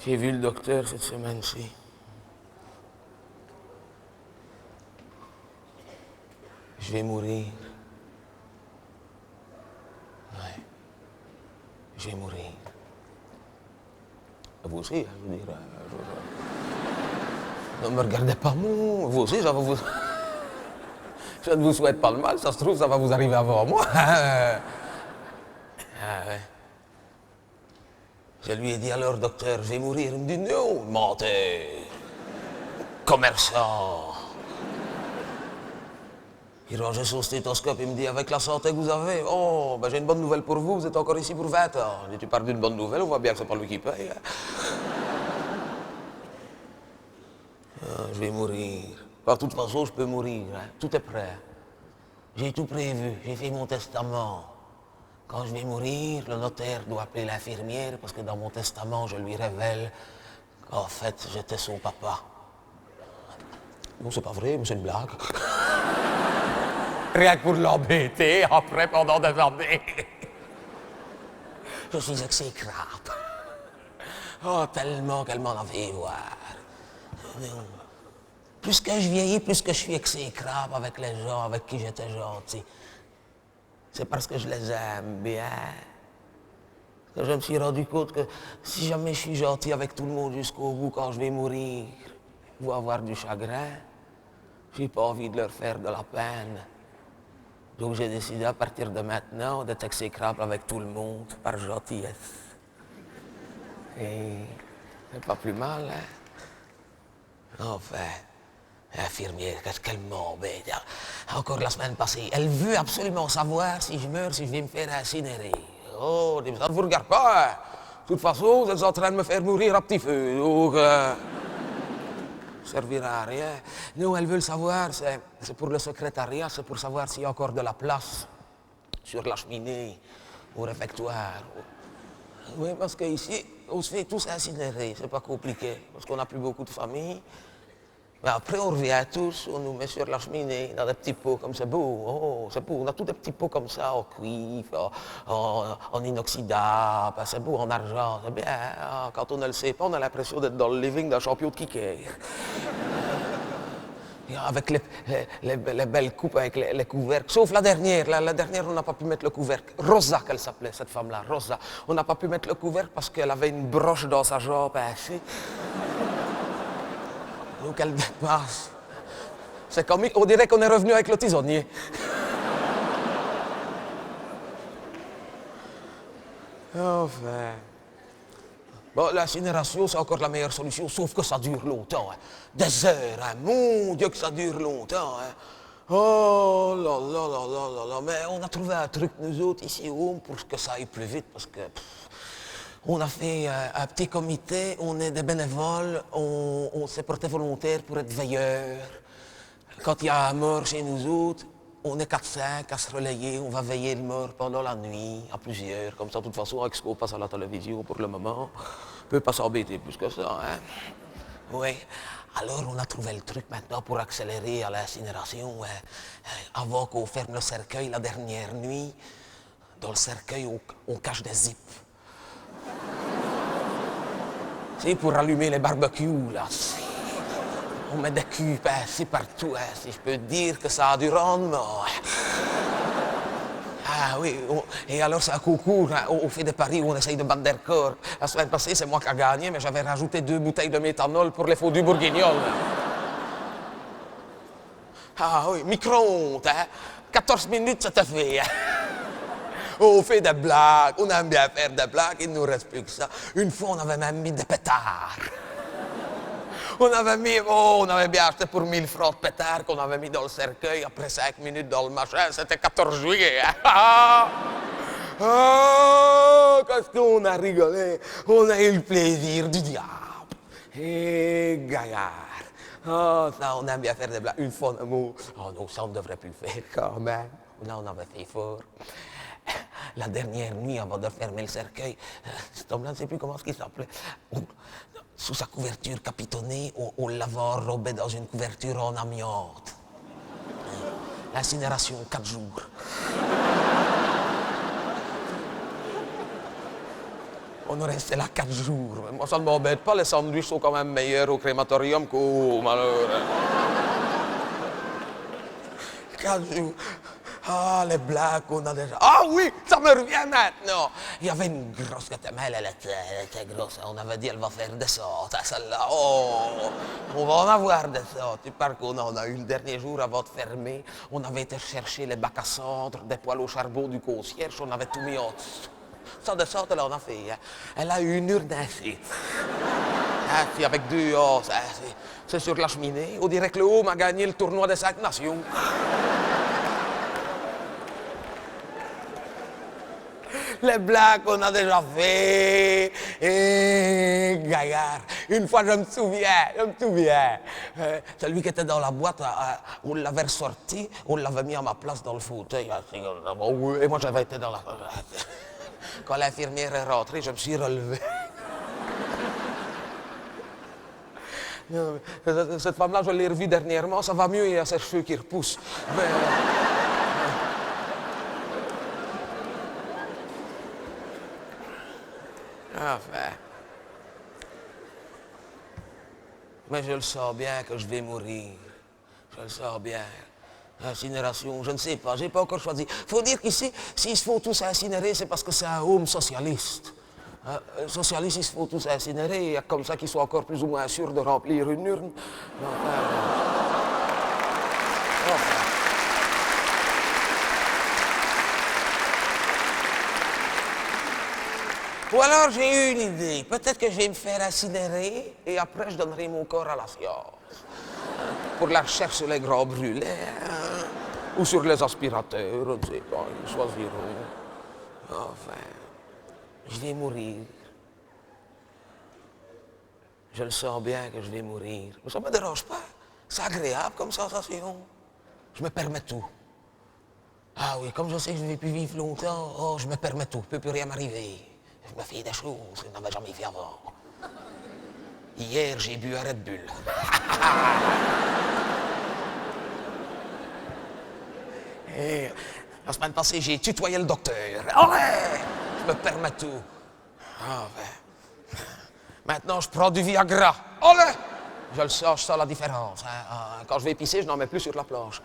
Speaker 9: J'ai vu le docteur cette semaine-ci. Je vais mourir. Ouais. Je vais mourir. Vous aussi, hein, je veux dire. Ne me regardez pas, moi. Vous aussi, ça va vous... Je ne vous souhaite pas le mal, ça se trouve, ça va vous arriver avant moi. Ah ouais. Je lui ai dit alors, docteur, je vais mourir. Il me dit, non, menteur. Commerçant. Il rangeait son stéthoscope, il me dit, avec la santé que vous avez, oh, ben j'ai une bonne nouvelle pour vous, vous êtes encore ici pour 20 ans. Je dis, tu parles d'une bonne nouvelle, on voit bien que c'est pas lui qui paye. Je vais mourir. De toute façon, je peux mourir, hein. Tout est prêt. J'ai tout prévu, j'ai fait mon testament. Quand je vais mourir, le notaire doit appeler l'infirmière parce que dans mon testament, je lui révèle qu'en fait, j'étais son papa. Non, c'est pas vrai, mais c'est une blague. Rien que pour l'embêter, après, pendant des années. Je suis exécrable. Oh, tellement qu'elle m'en a fait voir. Plus que je vieillis, plus que je suis exécrable avec les gens avec qui j'étais gentil. C'est parce que je les aime bien. Que je me suis rendu compte que si jamais je suis gentil avec tout le monde jusqu'au bout, quand je vais mourir, ils vont avoir du chagrin. J'ai pas envie de leur faire de la peine. Donc j'ai décidé à partir de maintenant d'être exécrable avec tout le monde par gentillesse. Et c'est pas plus mal, hein? Enfin, l'infirmière, qu'est-ce qu'elle m'embête. Encore la semaine passée, elle veut absolument savoir si je meurs, si je vais me faire incinérer. Oh, ça ne vous regarde pas, hein? De toute façon, vous êtes en train de me faire mourir à petit feu, donc... ça servira à rien. Non, elle veut le savoir, c'est pour le secrétariat, c'est pour savoir s'il y a encore de la place sur la cheminée, au réfectoire. Oui, parce qu'ici, on se fait tous incinérer, c'est pas compliqué, parce qu'on n'a plus beaucoup de famille. Mais après, on revient tous, on nous met sur la cheminée, dans des petits pots, comme c'est beau, oh, c'est beau. On a tous des petits pots comme ça, en cuivre, en inoxydable, c'est beau, en argent, c'est bien. Ah, quand on ne le sait pas, on a l'impression d'être dans le living d'un champion de kicker. Avec les belles coupes, avec les couvercles, sauf la dernière, on n'a pas pu mettre le couvercle. Rosa, qu'elle s'appelait, cette femme-là, Rosa. On n'a pas pu mettre le couvercle parce qu'elle avait une broche dans sa jambe, ainsi. Donc elle dépasse. C'est comme, on dirait qu'on est revenu avec le tisonnier. Enfin. Bon, l'incinération, c'est encore la meilleure solution, sauf que ça dure longtemps. Hein. Des heures, hein. Mon Dieu que ça dure longtemps. Hein. Oh là là là là là là. Mais on a trouvé un truc, nous autres, ici, pour que ça aille plus vite, parce que... on a fait un petit comité, on est des bénévoles, on s'est porté volontaire pour être veilleurs. Quand il y a un mort chez nous autres, on est 4-5 à se relayer, on va veiller le mort pendant la nuit, à plusieurs. Comme ça, de toute façon, avec ce qu'on passe à la télévision pour le moment, on ne peut pas s'embêter plus que ça. Hein? Oui. Alors, on a trouvé le truc maintenant pour accélérer à l'incinération. Avant qu'on ferme le cercueil la dernière nuit, dans le cercueil, on cache des zips. C'est pour allumer les barbecues, là. On met des cubes ainsi partout, hein, si je peux dire que ça a du rendement. Ah oui, et alors c'est un concours, hein, on fait des paris où on essaye de battre des records. La semaine passée, c'est moi qui ai gagné, mais j'avais rajouté 2 bouteilles de méthanol pour les fondus bourguignons. Ah oui, micro-ondes, hein. 14 minutes, c'était fait. Hein. On fait des blagues, on aime bien faire des blagues, il ne nous reste plus que ça. Une fois, on avait même mis des pétards. On avait bien acheté pour 1000 francs de pétards qu'on avait mis dans le cercueil. Après 5 minutes dans le machin, c'était 14 juillet. Hein? Oh, qu'est-ce qu'on a rigolé. On a eu le plaisir du diable. Et gaillard. Oh, ça, on aime bien faire des blagues. Une fois, oh non, ça, on ne devrait plus le faire quand même. Là, on avait fait fort. La dernière nuit, avant de fermer le cercueil, cet homme-là, je ne sais plus comment il s'appelait. Sous sa couverture capitonnée, on l'avait enrobé dans une couverture en amiante.
Speaker 1: L'incinération, 4 jours. On est resté là 4 jours. Moi, ça ne m'embête pas, les sandwichs sont quand même meilleurs au crématorium qu'au malheur. 4 jours. Ah, les blagues qu'on a déjà. Ah oui, ça me revient maintenant. Il y avait une grosse catamelle, elle était grosse. On avait dit, elle va faire des sortes, celle-là. Oh, on va en avoir des sortes. Tu parles qu'on en a eu le dernier jour avant de fermer. On avait été chercher les bacs à cendres, des poêles au charbon du concierge, on avait tout mis en dessous. Ça de sorte, elle en a fait. Hein. Elle a eu une urne ainsi. Hein, puis avec 2 os, hein, c'est sur la cheminée. On dirait que le Home a gagné le tournoi des 5 nations. Les blagues qu'on a déjà fait. Et gaillard. Une fois, je me souviens. Celui qui était dans la boîte, on l'avait ressorti, on l'avait mis à ma place dans le fauteuil. Et moi, j'avais été dans la... Quand l'infirmière est rentrée, je me suis relevé. Cette femme-là, je l'ai revue dernièrement, ça va mieux, il y a ses cheveux qui repoussent. Mais, enfin. Mais je le sens bien que je vais mourir. Je le sens bien. Incinération, je ne sais pas, j'ai pas encore choisi. Faut dire qu'ici, s'ils se font tous incinérer, c'est parce que c'est un home socialiste. Socialistes, ils se font tous incinérer, il y a comme ça qu'ils sont encore plus ou moins sûrs de remplir une urne. Ou alors j'ai eu une idée, peut-être que je vais me faire incinérer et après je donnerai mon corps à la science. Pour la recherche sur les grands brûlés, hein, ou sur les aspirateurs, je ne sais pas, ils choisiront. Enfin, je vais mourir. Je le sens bien que je vais mourir. Mais ça ne me dérange pas. C'est agréable comme sensation. Je me permets tout. Ah oui, comme je sais que je ne vais plus vivre longtemps, oh, je me permets tout. Il ne peut plus rien m'arriver. Je me fais des choses que je n'avais jamais fait avant. Hier, j'ai bu un Red Bull. Et la semaine passée, j'ai tutoyé le docteur. Allez! Je me permets tout. Ah, ben. Maintenant, je prends du Viagra. Allez! Je le sens, je sens la différence. Hein. Quand je vais pisser, je n'en mets plus sur la planche.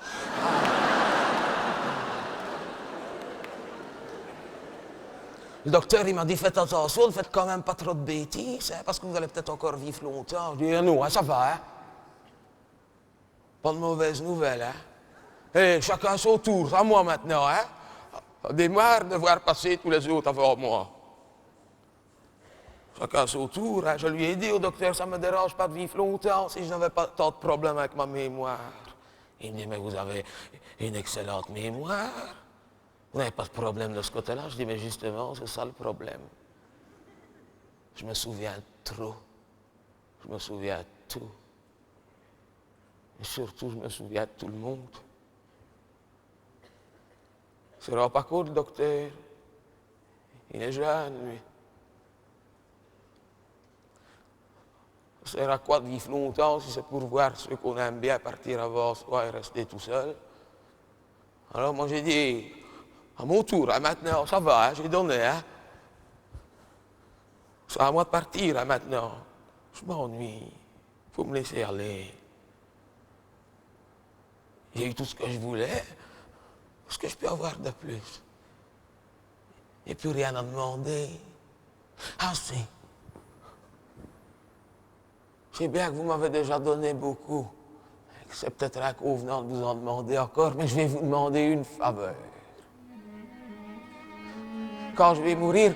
Speaker 1: Le docteur, il m'a dit, faites attention, ne faites quand même pas trop de bêtises, hein, parce que vous allez peut-être encore vivre longtemps. Je dis, non, hein, ça va, hein. Pas de mauvaises nouvelles, hein. Et chacun son tour, c'est à moi maintenant, hein. Des marre de voir passer tous les autres avant moi. Chacun son tour, hein. Je lui ai dit au docteur, ça ne me dérange pas de vivre longtemps si je n'avais pas tant de problèmes avec ma mémoire. Il me dit, mais vous avez une excellente mémoire. Vous n'avez pas de problème de ce côté-là. Je dis, mais justement, c'est ça le problème. Je me souviens trop. Je me souviens de tout. Et surtout, je me souviens de tout le monde. Il ne se rend pas compte, le docteur. Il est jeune, lui. Ça sert à quoi de vivre longtemps si c'est pour voir ceux qu'on aime bien partir avant soi et rester tout seul? Alors moi j'ai dit, à mon tour, hein, maintenant, ça va, hein, j'ai donné. Hein. C'est à moi de partir hein, maintenant. Je m'ennuie. Il faut me laisser aller. J'ai eu tout ce que je voulais. Qu'est-ce que je peux avoir de plus? Il n'y a plus rien à demander. Ah si. Je sais bien que vous m'avez déjà donné beaucoup. C'est peut-être inconvenant de vous en demander encore, mais je vais vous demander une faveur. Quand je vais mourir,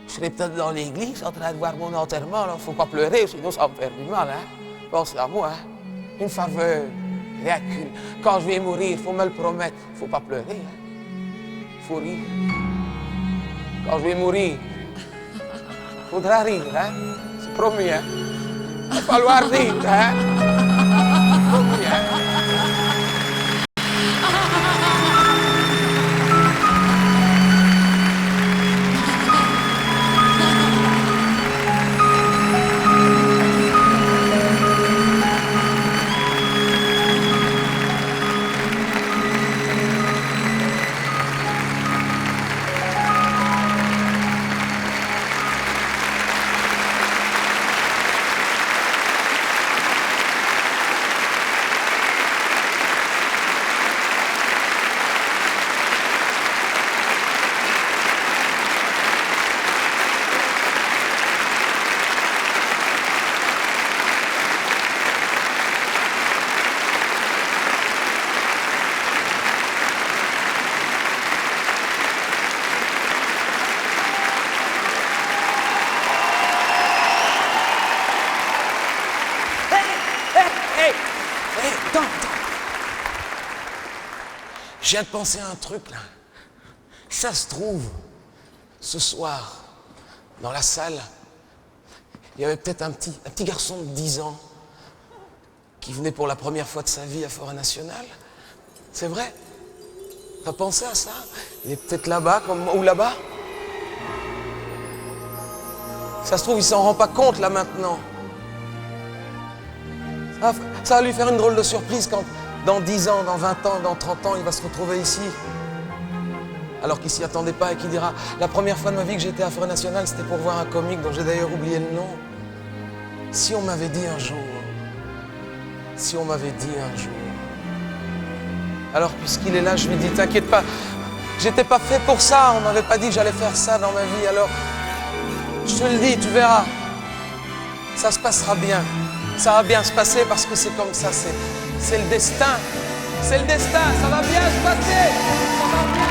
Speaker 1: je serai peut-être dans l'église en train de voir mon enterrement. Il ne faut pas pleurer, sinon ça va me faire du mal. Hein? Pensez à moi. Hein? Une faveur. Rien qu'une. Quand je vais mourir, il faut me le promettre. Il ne faut pas pleurer. Il faut rire. Quand je vais mourir, il faudra rire. Hein? C'est promis. Hein? Il va falloir rire. Hein? Promis. Hein? attends. Je viens de penser à un truc, là. Ça se trouve, ce soir, dans la salle, il y avait peut-être un petit garçon de 10 ans qui venait pour la première fois de sa vie à Forêt Nationale. C'est vrai? T'as pensé à ça? Il est peut-être là-bas, ou là-bas? Ça se trouve, il s'en rend pas compte, là, maintenant. Ça va lui faire une drôle de surprise quand, dans 10 ans, dans 20 ans, dans 30 ans, il va se retrouver ici. Alors qu'il s'y attendait pas et qu'il dira « La première fois de ma vie que j'étais à Forêt Nationale, c'était pour voir un comique dont j'ai d'ailleurs oublié le nom. Si on m'avait dit un jour, si on m'avait dit un jour. » Alors puisqu'il est là, je lui dis « T'inquiète pas, j'étais pas fait pour ça, on m'avait pas dit que j'allais faire ça dans ma vie, alors je te le dis, tu verras, ça se passera bien. Ça va bien se passer parce que c'est comme ça, c'est le destin. C'est le destin, ça va bien se passer. Ça va bien.